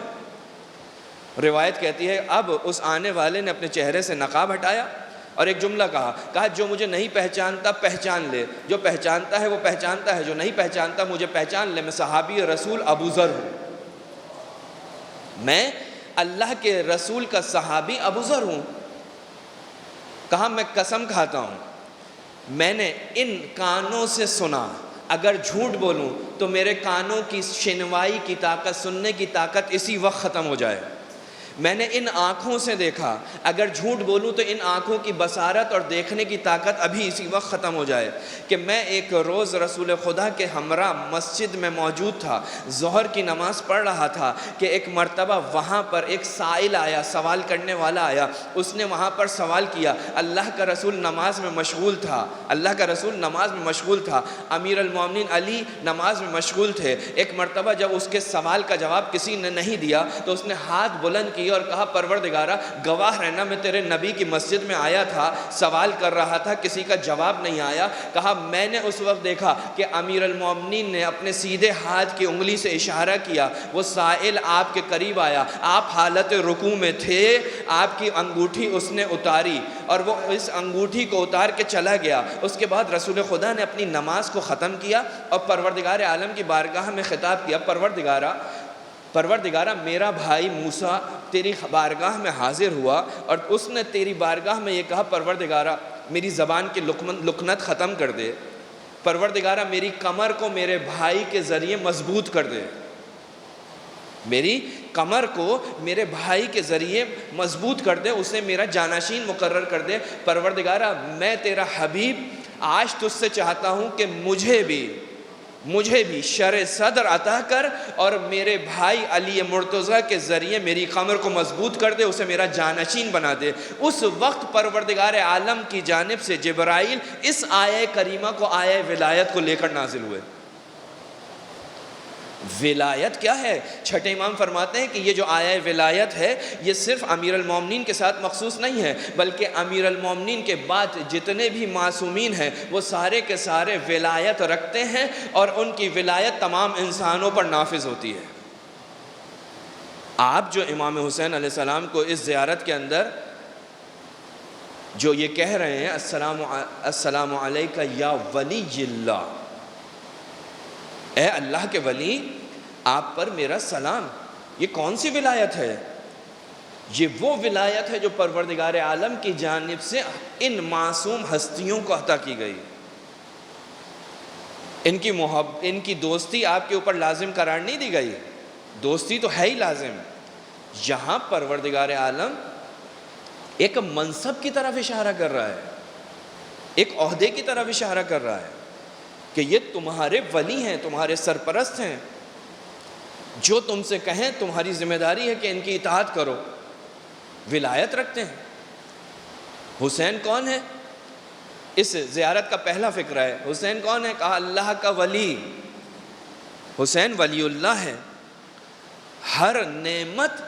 روایت کہتی ہے اب اس آنے والے نے اپنے چہرے سے نقاب ہٹایا اور ایک جملہ کہا جو مجھے نہیں پہچانتا پہچان لے، جو پہچانتا ہے وہ پہچانتا ہے، جو نہیں پہچانتا مجھے پہچان لے. میں صحابی رسول ابو ذر ہوں، میں اللہ کے رسول کا صحابی ابو ذر ہوں. کہا میں قسم کھاتا ہوں میں نے ان کانوں سے سنا، اگر جھوٹ بولوں تو میرے کانوں کی شنوائی کی طاقت، سننے کی طاقت اسی وقت ختم ہو جائے. میں نے ان آنکھوں سے دیکھا، اگر جھوٹ بولوں تو ان آنکھوں کی بصارت اور دیکھنے کی طاقت ابھی اسی وقت ختم ہو جائے. کہ میں ایک روز رسول خدا کے ہمراہ مسجد میں موجود تھا، ظہر کی نماز پڑھ رہا تھا کہ ایک مرتبہ وہاں پر ایک سائل آیا، سوال کرنے والا آیا. اس نے وہاں پر سوال کیا. اللہ کا رسول نماز میں مشغول تھا، اللہ کا رسول نماز میں مشغول تھا، امیر المومنین علی نماز میں مشغول تھے. ایک مرتبہ جب اس کے سوال کا جواب کسی نے نہیں دیا تو اس نے ہاتھ بلند کی اور کہا پروردگارہ گواہ رہنا میں تیرے نبی کی مسجد میں آیا تھا، سوال کر رہا تھا، کسی کا جواب نہیں آیا. کہا میں نے اس وقت دیکھا کہ امیر المومنین نے اپنے سیدھے ہاتھ کی انگلی سے اشارہ کیا، وہ سائل آپ کے قریب آیا، آپ حالت رکوع میں تھے، آپ کی انگوٹھی اس نے اتاری اور وہ اس انگوٹھی کو اتار کے چلا گیا. اس کے بعد رسول خدا نے اپنی نماز کو ختم کیا اور پروردگار عالم کی بارگاہ میں خطاب کیا، پروردگارہ میرا بھائی موسیٰ تیری بارگاہ میں حاضر ہوا اور اس نے تیری بارگاہ میں یہ کہا پروردگارہ میری زبان کی لکنت ختم کر دے، پروردگارہ میری کمر کو میرے بھائی کے ذریعے مضبوط کر دے، میری کمر کو میرے بھائی کے ذریعے مضبوط کر دے، اسے میرا جانشین مقرر کر دے. پروردگارہ میں تیرا حبیب آج تجھ سے چاہتا ہوں کہ مجھے بھی شرع صدر عطا کر اور میرے بھائی علی مرتضیٰ کے ذریعے میری کمر کو مضبوط کر دے، اسے میرا جانشین بنا دے. اس وقت پروردگار عالم کی جانب سے جبرائیل اس آیہ کریمہ کو، آیہ ولایت کو لے کر نازل ہوئے. ولایت کیا ہے؟ چھٹے امام فرماتے ہیں کہ یہ جو آیہ ولایت ہے یہ صرف امیر المومنین کے ساتھ مخصوص نہیں ہے، بلکہ امیر المومنین کے بعد جتنے بھی معصومین ہیں وہ سارے کے سارے ولایت رکھتے ہیں اور ان کی ولایت تمام انسانوں پر نافذ ہوتی ہے. آپ جو امام حسین علیہ السلام کو اس زیارت کے اندر جو یہ کہہ رہے ہیں السلام علیکہ یا ولی اللہ، اے اللہ کے ولی آپ پر میرا سلام، یہ کون سی ولایت ہے؟ یہ وہ ولایت ہے جو پروردگار عالم کی جانب سے ان معصوم ہستیوں کو عطا کی گئی. ان کی دوستی آپ کے اوپر لازم قرار نہیں دی گئی، دوستی تو ہے ہی لازم. یہاں پروردگار عالم ایک منصب کی طرف اشارہ کر رہا ہے، ایک عہدے کی طرف اشارہ کر رہا ہے کہ یہ تمہارے ولی ہیں، تمہارے سرپرست ہیں، جو تم سے کہیں تمہاری ذمہ داری ہے کہ ان کی اطاعت کرو. ولایت رکھتے ہیں. حسین کون ہے؟ اس زیارت کا پہلا فکرہ ہے. حسین کون ہے؟ کہا اللہ کا ولی. حسین ولی اللہ ہے. ہر نعمت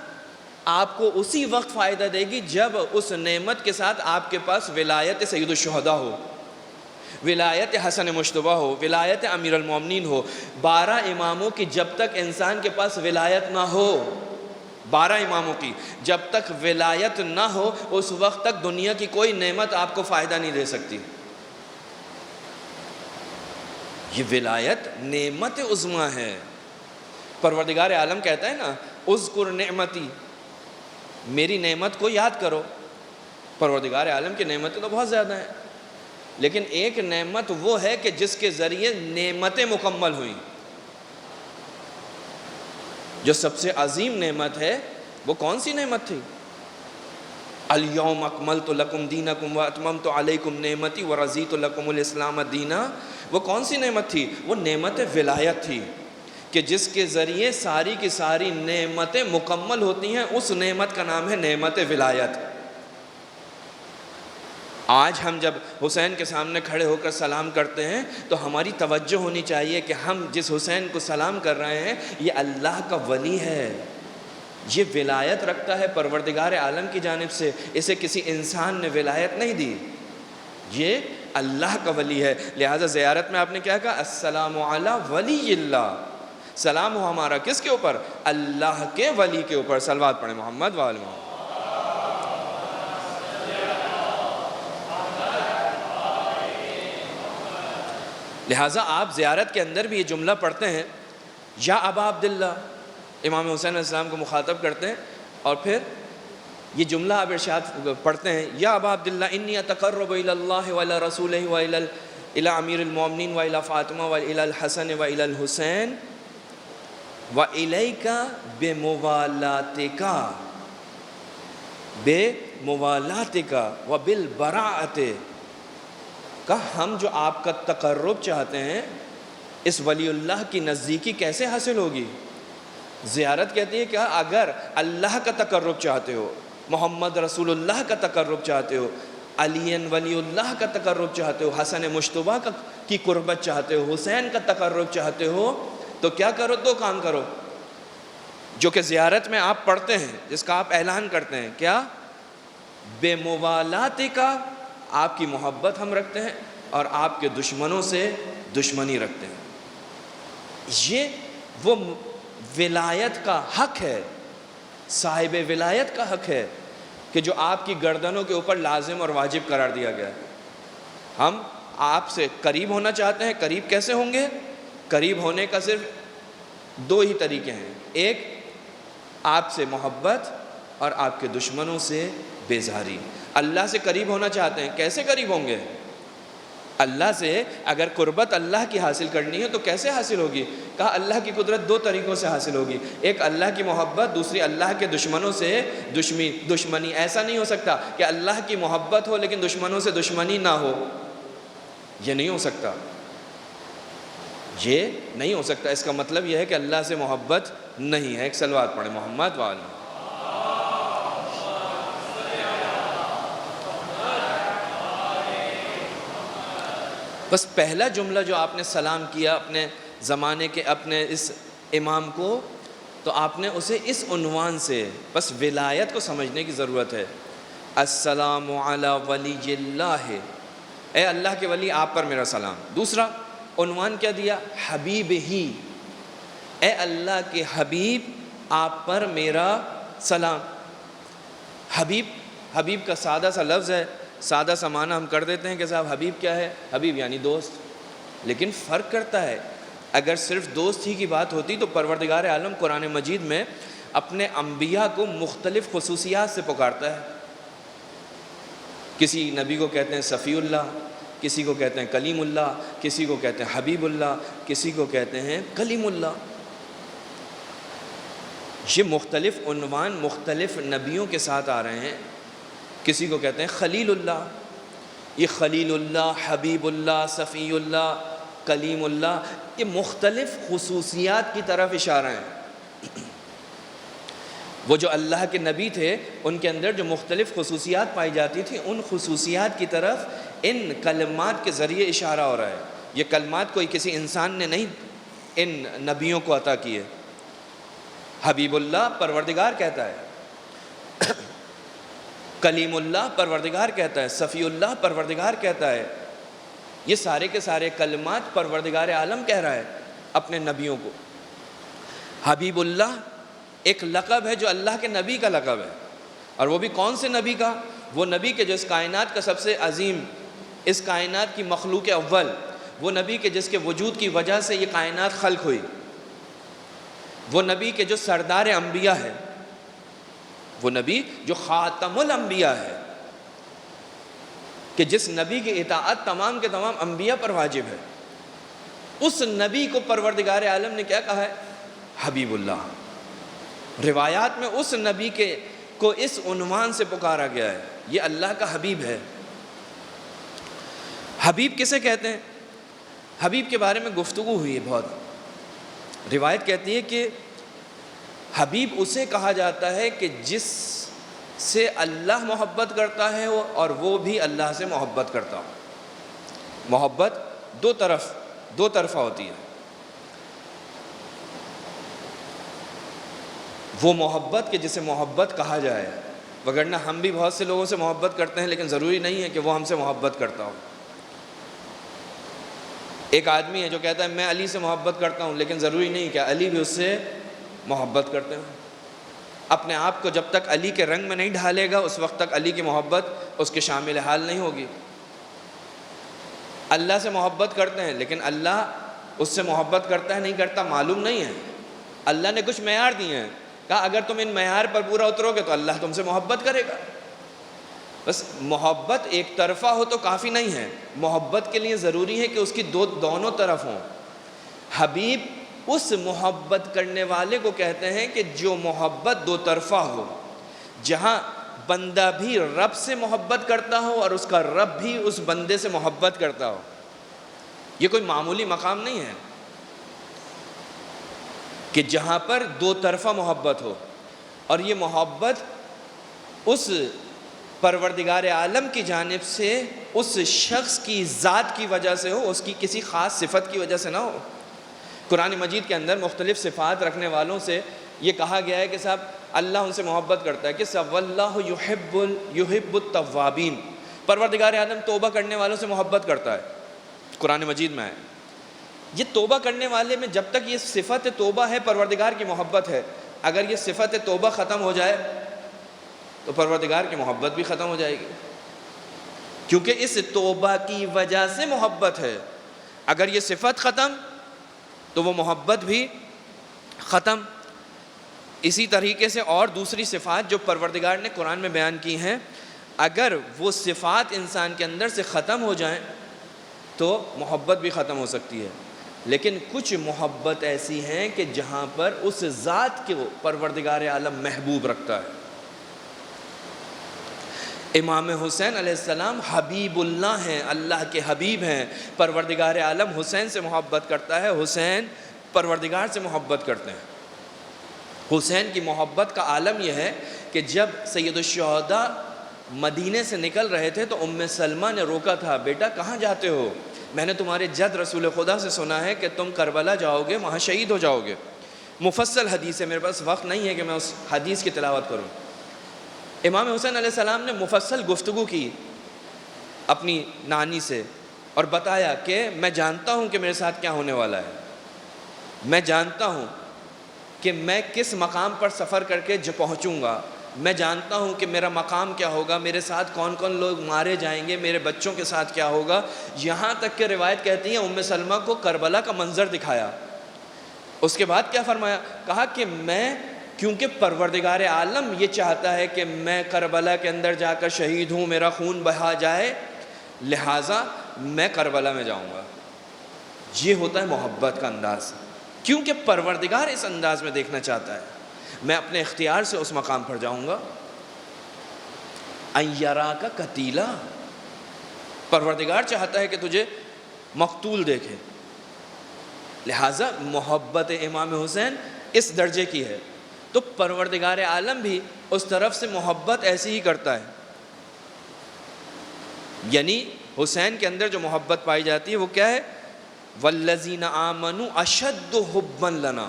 آپ کو اسی وقت فائدہ دے گی جب اس نعمت کے ساتھ آپ کے پاس ولایت سید الشہداء ہو، ولایت حسن مجتبی ہو، ولایت امیر المومنین ہو. 12 اماموں کی جب تک انسان کے پاس ولایت نہ ہو، 12 اماموں کی جب تک ولایت نہ ہو اس وقت تک دنیا کی کوئی نعمت آپ کو فائدہ نہیں دے سکتی. یہ ولایت نعمت عظمیٰ ہے. پروردگار عالم کہتا ہے نا اذکر نعمتی، میری نعمت کو یاد کرو. پروردگار عالم کی نعمتیں تو بہت زیادہ ہیں، لیکن ایک نعمت وہ ہے کہ جس کے ذریعے نعمتیں مکمل ہوئیں. جو سب سے عظیم نعمت ہے وہ کون سی نعمت تھی؟ الیوم اکملت لکم دینکم واتممت علیکم نعمتی ورضیت لکم الاسلام دینا. وہ کون سی نعمت تھی؟ وہ نعمت ولایت تھی کہ جس کے ذریعے ساری کی ساری نعمتیں مکمل ہوتی ہیں. اس نعمت کا نام ہے نعمت ولایت. آج ہم جب حسین کے سامنے کھڑے ہو کر سلام کرتے ہیں تو ہماری توجہ ہونی چاہیے کہ ہم جس حسین کو سلام کر رہے ہیں یہ اللہ کا ولی ہے، یہ ولایت رکھتا ہے پروردگار عالم کی جانب سے. اسے کسی انسان نے ولایت نہیں دی، یہ اللہ کا ولی ہے. لہٰذا زیارت میں آپ نے کیا کہا؟ السلام علی ولی اللہ. سلام ہو ہمارا کس کے اوپر؟ اللہ کے ولی کے اوپر. صلوات پڑھیں محمد وآل محمد. لہٰذا آپ زیارت کے اندر بھی یہ جملہ پڑھتے ہیں، یا ابا عبداللہ، امام حسین علیہ السلام کو مخاطب کرتے ہیں، اور پھر یہ جملہ آپ ارشاد پڑھتے ہیں، یا ابا عبداللہ انی اتقرب الی اللہ وعلی رسولہ وعلی امیر المومنین وعلی فاطمہ وعلی الحسن وعلی الحسین وعلیک بموالاتک وبالبراءۃ. کہ ہم جو آپ کا تقرب چاہتے ہیں، اس ولی اللہ کی نزدیکی کیسے حاصل ہوگی؟ زیارت کہتی ہے کہ اگر اللہ کا تقرب چاہتے ہو، محمد رسول اللہ کا تقرب چاہتے ہو، علی ولی اللہ کا تقرب چاہتے ہو، حسن مجتبیٰ کی قربت چاہتے ہو، حسین کا تقرب چاہتے ہو، تو کیا کرو؟ دو کام کرو جو کہ زیارت میں آپ پڑھتے ہیں، جس کا آپ اعلان کرتے ہیں. کیا؟ بے موالات کا، آپ کی محبت ہم رکھتے ہیں اور آپ کے دشمنوں سے دشمنی رکھتے ہیں. یہ وہ ولایت کا حق ہے، صاحب ولایت کا حق ہے کہ جو آپ کی گردنوں کے اوپر لازم اور واجب قرار دیا گیا ہے. ہم آپ سے قریب ہونا چاہتے ہیں. قریب کیسے ہوں گے؟ قریب ہونے کا صرف دو ہی طریقے ہیں. ایک، آپ سے محبت، اور آپ کے دشمنوں سے بیزاری. اللہ سے قریب ہونا چاہتے ہیں، کیسے قریب ہوں گے؟ اللہ سے اگر قربت اللہ کی حاصل کرنی ہے تو کیسے حاصل ہوگی؟ کہا اللہ کی قدرت دو طریقوں سے حاصل ہوگی. ایک اللہ کی محبت، دوسری اللہ کے دشمنوں سے دشمنی. ایسا نہیں ہو سکتا کہ اللہ کی محبت ہو لیکن دشمنوں سے دشمنی نہ ہو. یہ نہیں ہو سکتا، یہ نہیں ہو سکتا. اس کا مطلب یہ ہے کہ اللہ سے محبت نہیں ہے. ایک صلوات پڑھیں محمد وآلہ. بس پہلا جملہ جو آپ نے سلام کیا اپنے زمانے کے اپنے اس امام کو، تو آپ نے اسے اس عنوان سے، بس ولایت کو سمجھنے کی ضرورت ہے. السلام علی ولی اللہ، اے اللہ کے ولی آپ پر میرا سلام. دوسرا عنوان کیا دیا؟ حبیب ہی، اے اللہ کے حبیب آپ پر میرا سلام. حبیب کا سادہ سا لفظ ہے، سادہ سا معنی ہم کر دیتے ہیں کہ صاحب حبیب کیا ہے؟ حبیب یعنی دوست. لیکن فرق کرتا ہے. اگر صرف دوست ہی کی بات ہوتی تو پروردگار عالم قرآن مجید میں اپنے انبیاء کو مختلف خصوصیات سے پکارتا ہے. کسی نبی کو کہتے ہیں صفی اللہ، کسی کو کہتے ہیں کلیم اللہ، کسی کو کہتے ہیں حبیب اللہ، کسی کو کہتے ہیں کلیم اللہ. یہ مختلف عنوان مختلف نبیوں کے ساتھ آ رہے ہیں. کسی کو کہتے ہیں خلیل اللہ. یہ خلیل اللہ، حبیب اللہ، صفی اللہ، کلیم اللہ، یہ مختلف خصوصیات کی طرف اشارہ ہیں. وہ جو اللہ کے نبی تھے ان کے اندر جو مختلف خصوصیات پائی جاتی تھی، ان خصوصیات کی طرف ان کلمات کے ذریعے اشارہ ہو رہا ہے. یہ کلمات کوئی کسی انسان نے نہیں ان نبیوں کو عطا کیے. حبیب اللہ پروردگار کہتا ہے، کلیم اللہ پروردگار کہتا ہے، صفی اللہ پروردگار کہتا ہے. یہ سارے کے سارے کلمات پروردگار عالم کہہ رہا ہے اپنے نبیوں کو. حبیب اللہ ایک لقب ہے جو اللہ کے نبی کا لقب ہے. اور وہ بھی کون سے نبی کا؟ وہ نبی کہ جو اس کائنات کا سب سے عظیم، اس کائنات کی مخلوق اول، وہ نبی کہ جس کے وجود کی وجہ سے یہ کائنات خلق ہوئی، وہ نبی کہ جو سردار انبیاء ہے، وہ نبی جو خاتم الانبیاء ہے، کہ جس نبی کی اطاعت تمام کے تمام انبیاء پر واجب ہے. اس نبی کو پروردگار عالم نے کیا کہا ہے؟ حبیب اللہ. روایات میں اس نبی کو اس عنوان سے پکارا گیا ہے، یہ اللہ کا حبیب ہے۔ حبیب کسے کہتے ہیں؟ حبیب کے بارے میں گفتگو ہوئی ہے بہت۔ روایت کہتی ہے کہ حبیب اسے کہا جاتا ہے کہ جس سے اللہ محبت کرتا ہے اور وہ بھی اللہ سے محبت کرتا ہو۔ محبت دو طرفہ ہوتی ہے۔ وہ محبت کہ جسے محبت کہا جائے، وگرنہ ہم بھی بہت سے لوگوں سے محبت کرتے ہیں لیکن ضروری نہیں ہے کہ وہ ہم سے محبت کرتا ہو۔ ایک آدمی ہے جو کہتا ہے میں علی سے محبت کرتا ہوں، لیکن ضروری نہیں کہ علی بھی اس سے محبت کرتے ہیں۔ اپنے آپ کو جب تک علی کے رنگ میں نہیں ڈھالے گا اس وقت تک علی کی محبت اس کے شامل حال نہیں ہوگی۔ اللہ سے محبت کرتے ہیں لیکن اللہ اس سے محبت کرتا ہے نہیں کرتا معلوم نہیں ہے۔ اللہ نے کچھ معیار دیے ہیں، کہا اگر تم ان معیار پر پورا اترو گے تو اللہ تم سے محبت کرے گا۔ بس محبت ایک طرفہ ہو تو کافی نہیں ہے، محبت کے لیے ضروری ہے کہ اس کی دونوں طرف ہوں۔ حبیب اس محبت کرنے والے کو کہتے ہیں کہ جو محبت دو طرفہ ہو، جہاں بندہ بھی رب سے محبت کرتا ہو اور اس کا رب بھی اس بندے سے محبت کرتا ہو۔ یہ کوئی معمولی مقام نہیں ہے کہ جہاں پر دو طرفہ محبت ہو، اور یہ محبت اس پروردگار عالم کی جانب سے اس شخص کی ذات کی وجہ سے ہو، اس کی کسی خاص صفت کی وجہ سے نہ ہو۔ قرآن مجید کے اندر مختلف صفات رکھنے والوں سے یہ کہا گیا ہے کہ صاحب اللہ ان سے محبت کرتا ہے، کہ صاحب واللہ یحب التوابین، پروردگار عالم توبہ کرنے والوں سے محبت کرتا ہے، قرآن مجید میں ہے۔ یہ توبہ کرنے والے میں جب تک یہ صفت توبہ ہے پروردگار کی محبت ہے، اگر یہ صفت توبہ ختم ہو جائے تو پروردگار کی محبت بھی ختم ہو جائے گی، کیونکہ اس توبہ کی وجہ سے محبت ہے۔ اگر یہ صفت ختم تو وہ محبت بھی ختم۔ اسی طریقے سے اور دوسری صفات جو پروردگار نے قرآن میں بیان کی ہیں، اگر وہ صفات انسان کے اندر سے ختم ہو جائیں تو محبت بھی ختم ہو سکتی ہے۔ لیکن کچھ محبت ایسی ہیں کہ جہاں پر اس ذات کو پروردگار عالم محبوب رکھتا ہے۔ امام حسین علیہ السلام حبیب اللہ ہیں، اللہ کے حبیب ہیں، پروردگار عالم حسین سے محبت کرتا ہے، حسین پروردگار سے محبت کرتے ہیں۔ حسین کی محبت کا عالم یہ ہے کہ جب سید الشہداء مدینے سے نکل رہے تھے تو ام سلمہ نے روکا تھا، بیٹا کہاں جاتے ہو؟ میں نے تمہارے جد رسول خدا سے سنا ہے کہ تم کربلا جاؤ گے، وہاں شہید ہو جاؤ گے۔ مفصل حدیث ہے، میرے پاس وقت نہیں ہے کہ میں اس حدیث کی تلاوت کروں۔ امام حسین علیہ السلام نے مفصل گفتگو کی اپنی نانی سے اور بتایا کہ میں جانتا ہوں کہ میرے ساتھ کیا ہونے والا ہے، میں جانتا ہوں کہ میں کس مقام پر سفر کر کے پہنچوں گا، میں جانتا ہوں کہ میرا مقام کیا ہوگا، میرے ساتھ کون کون لوگ مارے جائیں گے، میرے بچوں کے ساتھ کیا ہوگا۔ یہاں تک کہ روایت کہتی ہے ام سلمہ کو کربلا کا منظر دکھایا۔ اس کے بعد کیا فرمایا؟ کہا کہ میں، کیونکہ پروردگار عالم یہ چاہتا ہے کہ میں کربلا کے اندر جا کر شہید ہوں، میرا خون بہا جائے، لہٰذا میں کربلا میں جاؤں گا۔ یہ ہوتا ہے محبت کا انداز، کیونکہ پروردگار اس انداز میں دیکھنا چاہتا ہے، میں اپنے اختیار سے اس مقام پر جاؤں گا۔ ان یراک قتیلا، پروردگار چاہتا ہے کہ تجھے مقتول دیکھے، لہٰذا محبت امام حسین اس درجے کی ہے۔ تو پروردگار عالم بھی اس طرف سے محبت ایسی ہی کرتا ہے، یعنی حسین کے اندر جو محبت پائی جاتی ہے وہ کیا ہے؟ والذین آمنوا اشد حبا لنا،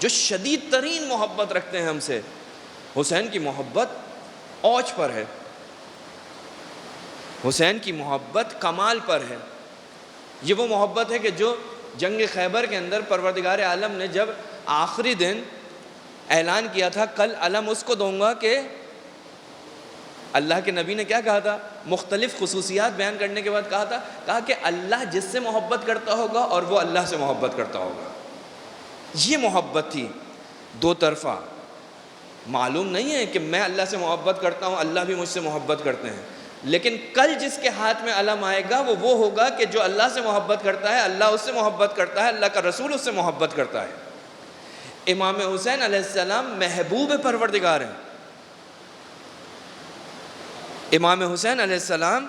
جو شدید ترین محبت رکھتے ہیں ہم سے۔ حسین کی محبت اوج پر ہے، حسین کی محبت کمال پر ہے۔ یہ وہ محبت ہے کہ جو جنگ خیبر کے اندر پروردگار عالم نے جب آخری دن اعلان کیا تھا کل علم اس کو دوں گا، کہ اللہ کے نبی نے کیا کہا تھا؟ مختلف خصوصیات بیان کرنے کے بعد کہا کہ اللہ جس سے محبت کرتا ہوگا اور وہ اللہ سے محبت کرتا ہوگا۔ یہ محبت تھی دو طرفہ۔ معلوم نہیں ہے کہ میں اللہ سے محبت کرتا ہوں، اللہ بھی مجھ سے محبت کرتے ہیں، لیکن کل جس کے ہاتھ میں علم آئے گا وہ ہوگا کہ جو اللہ سے محبت کرتا ہے، اللہ اس سے محبت کرتا ہے، اللہ کا رسول اس سے محبت کرتا ہے۔ امام حسین علیہ السلام محبوب پروردگار ہیں. امام حسین علیہ السلام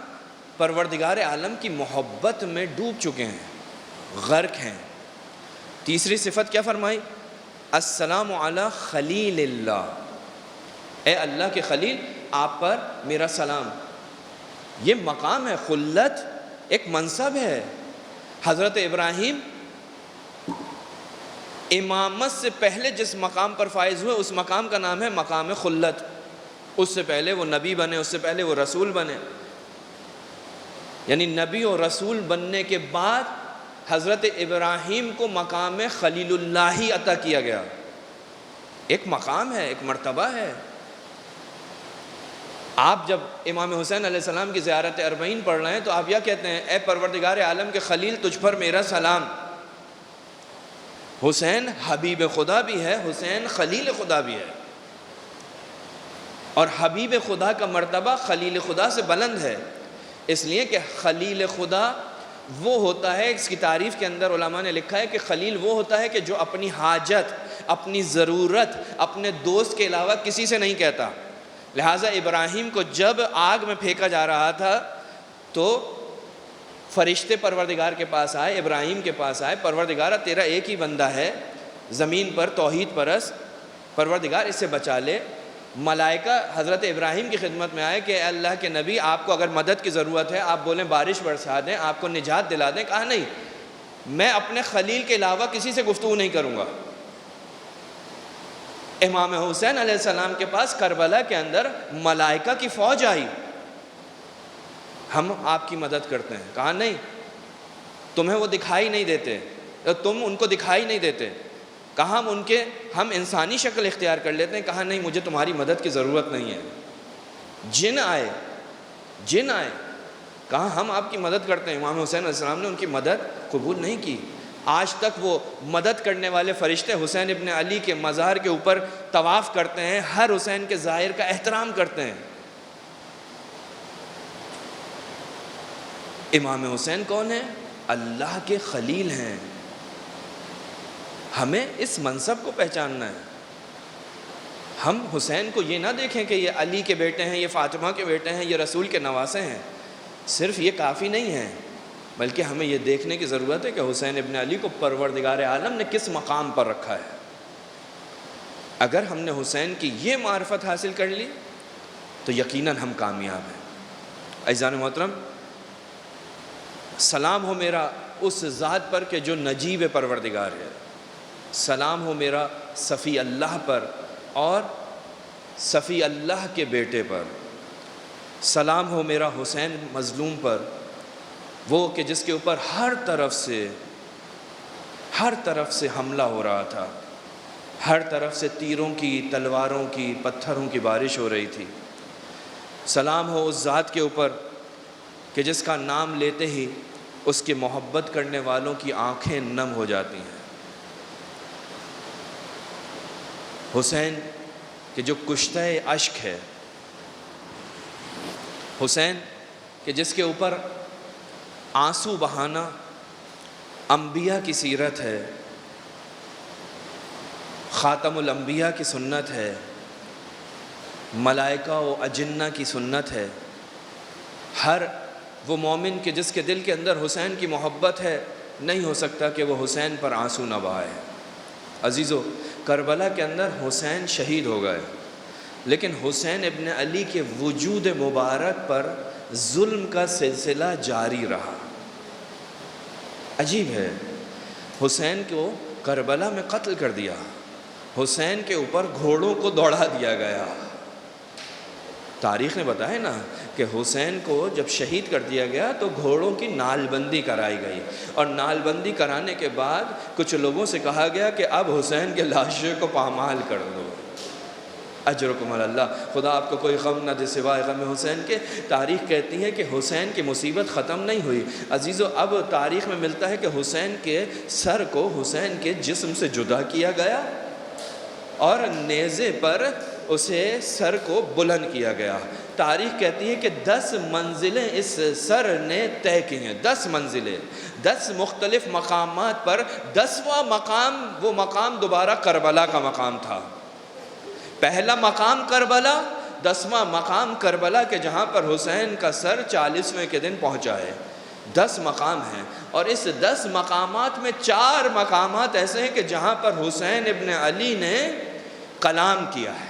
پروردگار عالم کی محبت میں ڈوب چکے ہیں، غرق ہیں. تیسری صفت کیا فرمائی؟ السلام علی خلیل اللہ، اے اللہ کے خلیل آپ پر میرا سلام. یہ مقام ہے، خلت ایک منصب ہے. حضرت ابراہیم امامت سے پہلے جس مقام پر فائز ہوئے اس مقام کا نام ہے مقام خلت. اس سے پہلے وہ نبی بنے، اس سے پہلے وہ رسول بنے. یعنی نبی اور رسول بننے کے بعد حضرت ابراہیم کو مقام خلیل اللہ عطا کیا گیا. ایک مقام ہے، ایک مرتبہ ہے. آپ جب امام حسین علیہ السلام کی زیارت اربعین پڑھ رہے ہیں تو آپ یہ کہتے ہیں اے پروردگار عالم کے خلیل تجھ پر میرا سلام. حسین حبیب خدا بھی ہے، حسین خلیل خدا بھی ہے، اور حبیب خدا کا مرتبہ خلیل خدا سے بلند ہے. اس لیے کہ خلیل خدا وہ ہوتا ہے، اس کی تعریف کے اندر علماء نے لکھا ہے کہ خلیل وہ ہوتا ہے کہ جو اپنی حاجت، اپنی ضرورت اپنے دوست کے علاوہ کسی سے نہیں کہتا. لہٰذا ابراہیم کو جب آگ میں پھینکا جا رہا تھا تو فرشتے پروردگار کے پاس آئے، ابراہیم کے پاس آئے، پروردگارہ تیرا ایک ہی بندہ ہے زمین پر توحید پرست، پروردگار اس سے بچا لے. ملائکہ حضرت ابراہیم کی خدمت میں آئے کہ اے اللہ کے نبی آپ کو اگر مدد کی ضرورت ہے آپ بولیں بارش برسا دیں، آپ کو نجات دلا دیں. کہا نہیں، میں اپنے خلیل کے علاوہ کسی سے گفتگو نہیں کروں گا. امام حسین علیہ السلام کے پاس کربلا کے اندر ملائکہ کی فوج آئی، ہم آپ کی مدد کرتے ہیں. کہا نہیں، تمہیں وہ دکھائی نہیں دیتے، تم ان کو دکھائی نہیں دیتے. کہا ہم انسانی شکل اختیار کر لیتے ہیں. کہا نہیں، مجھے تمہاری مدد کی ضرورت نہیں ہے. جن آئے کہا ہم آپ کی مدد کرتے ہیں. امام حسین علیہ السلام نے ان کی مدد قبول نہیں کی. آج تک وہ مدد کرنے والے فرشتے حسین ابن علی کے مزار کے اوپر طواف کرتے ہیں، ہر حسین کے ظاہر کا احترام کرتے ہیں. امام حسین کون ہیں؟ اللہ کے خلیل ہیں. ہمیں اس منصب کو پہچاننا ہے. ہم حسین کو یہ نہ دیکھیں کہ یہ علی کے بیٹے ہیں، یہ فاطمہ کے بیٹے ہیں، یہ رسول کے نواسے ہیں. صرف یہ کافی نہیں ہے، بلکہ ہمیں یہ دیکھنے کی ضرورت ہے کہ حسین ابن علی کو پروردگار عالم نے کس مقام پر رکھا ہے. اگر ہم نے حسین کی یہ معرفت حاصل کر لی تو یقیناً ہم کامیاب ہیں. عزیزان محترم، سلام ہو میرا اس ذات پر کہ جو نجیب پروردگار ہے. سلام ہو میرا صفی اللہ پر اور صفی اللہ کے بیٹے پر. سلام ہو میرا حسین مظلوم پر، وہ کہ جس کے اوپر ہر طرف سے حملہ ہو رہا تھا، ہر طرف سے تیروں کی، تلواروں کی، پتھروں کی بارش ہو رہی تھی. سلام ہو اس ذات کے اوپر کہ جس کا نام لیتے ہی اس کی محبت کرنے والوں کی آنکھیں نم ہو جاتی ہیں. حسین کہ جو کشتہ اشک ہے، حسین کہ جس کے اوپر آنسو بہانا انبیاء کی سیرت ہے، خاتم الانبیاء کی سنت ہے، ملائکہ و اجنہ کی سنت ہے. ہر وہ مومن کہ جس کے دل کے اندر حسین کی محبت ہے نہیں ہو سکتا کہ وہ حسین پر آنسو نہ بہائے. عزیزو، کربلا کے اندر حسین شہید ہو گئے، لیکن حسین ابن علی کے وجود مبارک پر ظلم کا سلسلہ جاری رہا. عجیب ہے، حسین کو کربلا میں قتل کر دیا، حسین کے اوپر گھوڑوں کو دوڑا دیا گیا. تاریخ نے بتایا نا کہ حسین کو جب شہید کر دیا گیا تو گھوڑوں کی نال بندی کرائی گئی، اور نال بندی کرانے کے بعد کچھ لوگوں سے کہا گیا کہ اب حسین کے لاشوں کو پامال کر دو. اجرکم علی اللہ، خدا آپ کو کوئی غم نہ دے سوائے غم حسین کے. تاریخ کہتی ہے کہ حسین کی مصیبت ختم نہیں ہوئی. عزیزو، اب تاریخ میں ملتا ہے کہ حسین کے سر کو حسین کے جسم سے جدا کیا گیا اور نیزے پر اسے سر کو بلند کیا گیا۔ تاریخ کہتی ہے کہ 10 منزلیں اس سر نے طے کی ہیں، 10 منزلیں، 10 مختلف مقامات پر 10واں مقام، وہ مقام دوبارہ کربلا کا مقام تھا۔ پہلا مقام کربلا، 10واں مقام کربلا کہ جہاں پر حسین کا سر 40ویں کے دن پہنچا ہے۔ 10 مقام ہیں، اور اس 10 مقامات میں 4 مقامات ایسے ہیں کہ جہاں پر حسین ابن علی نے کلام کیا ہے۔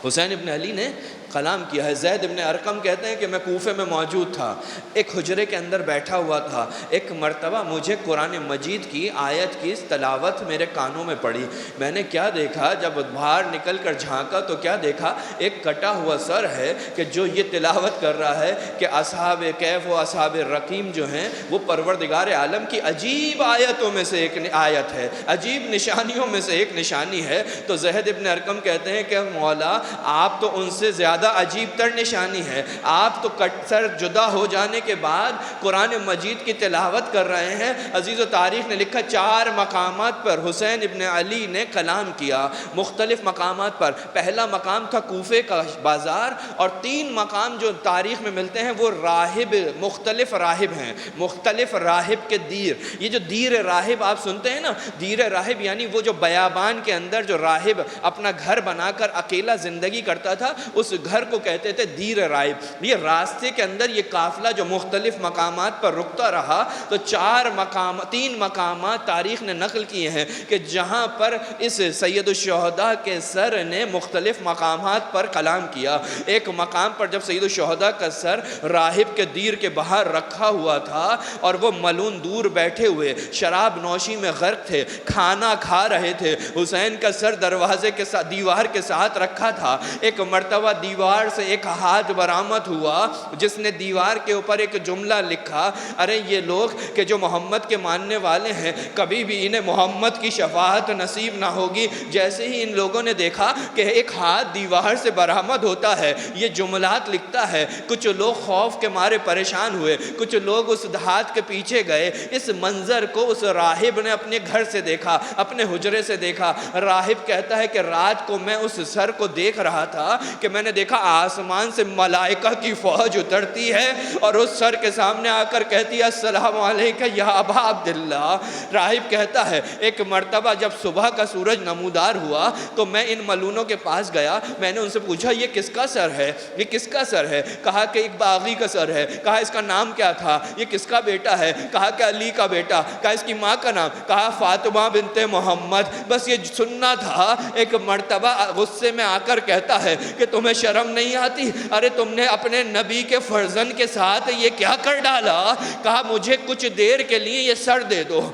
حسین ابن علی نے کلام کیا ہے۔ زید ابن ارقم کہتے ہیں کہ میں کوفے میں موجود تھا، ایک حجرے کے اندر بیٹھا ہوا تھا، ایک مرتبہ مجھے قرآن مجید کی آیت کی تلاوت میرے کانوں میں پڑی۔ میں نے کیا دیکھا، جب باہر نکل کر جھانکا تو کیا دیکھا، ایک کٹا ہوا سر ہے کہ جو یہ تلاوت کر رہا ہے کہ اصحاب کہف و اصحاب رقیم جو ہیں وہ پروردگار عالم کی عجیب آیتوں میں سے ایک آیت ہے، عجیب نشانیوں میں سے ایک نشانی ہے۔ تو زید ابن ارقم کہتے ہیں کہ مولا آپ تو ان سے زیادہ عجیب تر نشانی ہے، آپ تو سر جدا ہو جانے کے بعد قرآن مجید کی تلاوت کر رہے ہیں۔ عزیز و تاریخ نے لکھا 4 مقامات پر حسین ابن علی نے کلام کیا، مختلف مقامات پر۔ پہلا مقام تھا کوفے کا بازار، اور 3 مقام جو تاریخ میں ملتے ہیں وہ راہب، مختلف راہب ہیں، مختلف راہب کے دیر۔ یہ جو دیر راہب آپ سنتے ہیں نا، دیر راہب یعنی وہ جو بیابان کے اندر جو راہب اپنا گھر بنا کر اکیلا زندگی کرتا تھا، اس گھر کو کہتے تھے دیر راہب۔ یہ راستے کے اندر یہ قافلہ جو مختلف مقامات پر رکتا رہا، تو 3 مقامات تاریخ نے نقل کیے ہیں کہ جہاں پر اس سید الشہداء کے سر نے مختلف مقامات پر کلام کیا۔ ایک مقام پر جب سید الشہداء کا سر راہب کے دیر کے باہر رکھا ہوا تھا اور وہ ملون دور بیٹھے ہوئے شراب نوشی میں غرق تھے، کھانا کھا رہے تھے، حسین کا سر دروازے کے ساتھ، دیوار کے ساتھ رکھا تھا۔ ایک مرتبہ دیوار سے ایک ہاتھ برآمد ہوا جس نے دیوار کے اوپر ایک جملہ لکھا، ارے یہ لوگ کہ جو محمد کے ماننے والے ہیں کبھی بھی انہیں محمد کی شفاعت نصیب نہ ہوگی۔ جیسے ہی ان لوگوں نے دیکھا کہ ایک ہاتھ دیوار سے برآمد ہوتا ہے، یہ جملات لکھتا ہے، کچھ لوگ خوف کے مارے پریشان ہوئے، کچھ لوگ اس ہاتھ کے پیچھے گئے۔ اس منظر کو اس راہب نے اپنے گھر سے دیکھا، اپنے حجرے سے دیکھا۔ راہب کہتا ہے کہ رات کو میں اس سر کو دیکھ رہا تھا کہ میں نے دیکھا آسمان سے ملائکہ کی فوج اترتی ہے اور اس سر کے سامنے آ کر کہتی ہے السلام علیکہ یا ابا عبداللہ۔ راہب کہتا ہے ایک مرتبہ جب صبح کا سورج نمودار ہوا تو میں ان ملونوں کے پاس گیا، میں نے ان سے پوچھا یہ کس کا سر ہے، یہ کس کا سر ہے؟ کہا کہ ایک باغی کا سر ہے۔ کہا اس کا نام کیا تھا؟ یہ کس کا بیٹا ہے؟ کہا کہ علی کا بیٹا۔ کہا اس کی ماں کا نام؟ کہا فاطمہ بنت محمد۔ بس یہ سننا تھا۔ ایک مرتبہ غصے میں آ کر کہتا ہے کہ تمہیں شرم نہیں آتی؟ ارے تم نے اپنے نبی کے فرزند کے ساتھ یہ کیا کر ڈالا؟ کہا مجھے کچھ دیر کے لیے یہ سر دے دو،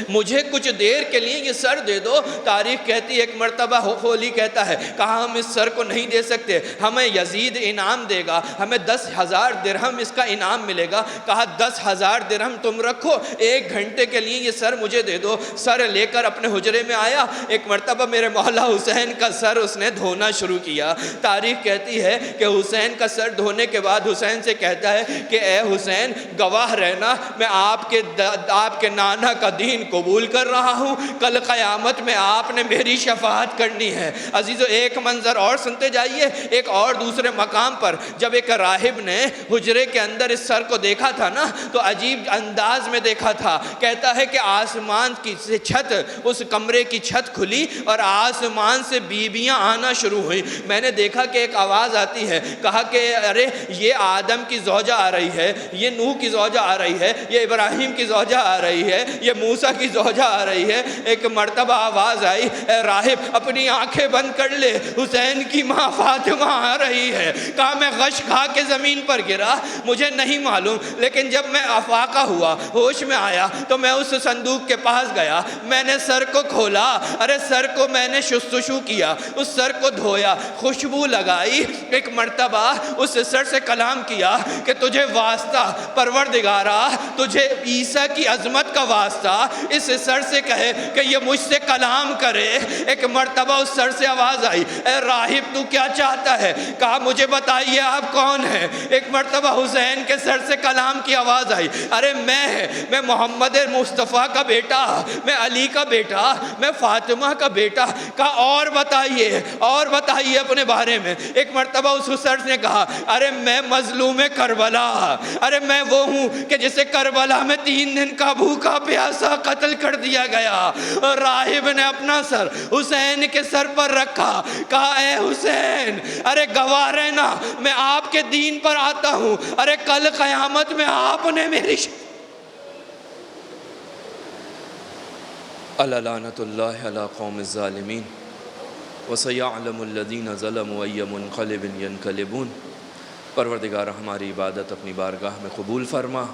مجھے کچھ دیر کے لیے یہ سر دے دو۔ تاریخ کہتی ہے ایک مرتبہ ہولی کہتا ہے کہا ہم اس سر کو نہیں دے سکتے، ہمیں یزید انعام دے گا، ہمیں 10,000 درہم اس کا انعام ملے گا۔ کہا 10,000 درہم تم رکھو، 1 گھنٹے کے لیے یہ سر مجھے دے دو۔ سر لے کر اپنے حجرے میں آیا، ایک مرتبہ میرے مولا حسین کا سر اس نے دھونا شروع کیا۔ تاریخ کہتی ہے کہ حسین کا سر دھونے کے بعد حسین سے کہتا ہے کہ اے حسین گواہ رہنا، میں آپ کے نانا کا دین قبول کر رہا ہوں، کل قیامت میں آپ نے میری شفاعت کرنی ہے۔ عزیزو ایک منظر اور سنتے جائیے، ایک اور دوسرے مقام پر جب ایک راہب نے حجرے کے اندر اس سر کو دیکھا تھا نا تو عجیب انداز میں دیکھا تھا۔ کہتا ہے کہ آسمان کی چھت، اس کمرے کی چھت کھلی اور آسمان سے بیویاں آنا شروع ہوئی۔ میں نے دیکھا کہ ایک آواز آتی ہے، کہا کہ ارے یہ آدم کی زوجہ آ رہی ہے، یہ نوح کی زوجہ آ رہی ہے، یہ ابراہیم کی زوجہ آ رہی ہے، یہ موسیٰ کی زوجہ آ رہی ہے۔ ایک مرتبہ آواز آئی اے راہب اپنی آنکھیں بند کر لے، حسین کی ماں فاطمہ آ رہی ہے۔ کہا میں غش کھا کے زمین پر گرا، مجھے نہیں معلوم، لیکن جب میں افاقہ ہوا، ہوش میں آیا تو میں اس صندوق کے پاس گیا، میں نے سر کو کھولا، ارے سر کو میں نے شستشو کیا، اس سر کو دھویا، خوشبو لگائی۔ ایک مرتبہ اس سر سے کلام کیا کہ تجھے واسطہ پروردگارہ، تجھے عیسیٰ کی عظمت کا واسطہ، اس سر سے کہے کہ یہ مجھ سے کلام کرے۔ ایک مرتبہ اس سر سے آواز آئی، اے راہب تو کیا چاہتا ہے؟ کہا مجھے بتائیے آپ کون ہیں؟ ایک مرتبہ حسین کے سر سے کلام کی آواز آئی، ارے میں محمد مصطفیٰ کا بیٹا، میں علی کا بیٹا، میں فاطمہ کا بیٹا۔ کہا اور بتائیے اپنے بارے میں۔ ایک مرتبہ اس سر نے کہا، ارے میں مظلوم کربلا، ارے میں وہ ہوں کہ جسے کربلا میں 3 دن کا بھوکا پیاسا قتل کر دیا گیا۔ راہب نے اپنا سر حسین کے سر پر رکھا، کہا اے حسین، ارے گواہ رہنا میں آپ کے دین پر آتا ہوں، ارے کل قیامت میں آپ نے میری الا لعنت اللہ علی قوم الظالمین وسیعلم الذین ظلموا ای منقلب ینقلبون۔ پروردگار ہماری عبادت اپنی بارگاہ میں قبول فرما،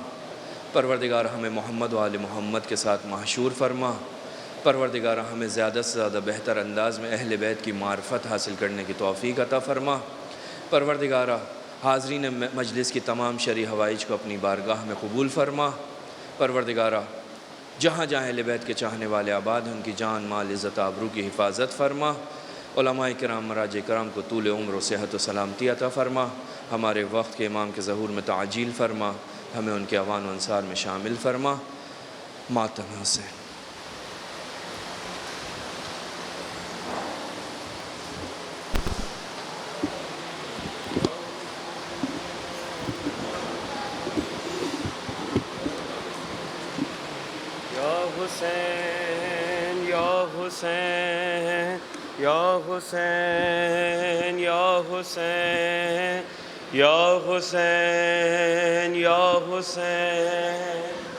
پروردگار ہمیں محمد و آل محمد کے ساتھ محشور فرما، پروردگار ہمیں زیادہ سے زیادہ بہتر انداز میں اہل بیت کی معرفت حاصل کرنے کی توفیق عطا فرما۔ پروردگارہ حاضرین مجلس کی تمام شرعی حوائج کو اپنی بارگاہ میں قبول فرما۔ پروردگارہ جہاں جہاں اہل بیت کے چاہنے والے آباد ہیں ان کی جان مال عزت آبرو کی حفاظت فرما۔ علماء کرام مراجع کرام کو طول عمر و صحت و سلامتی عطا فرما۔ ہمارے وقت کے امام کے ظہور میں تعجیل فرما، ہمیں ان کے اعوان و انصار میں شامل فرما۔ ماتم حسین۔ حسین یا حسین یا حسین یا حسین یا حسین یا حسین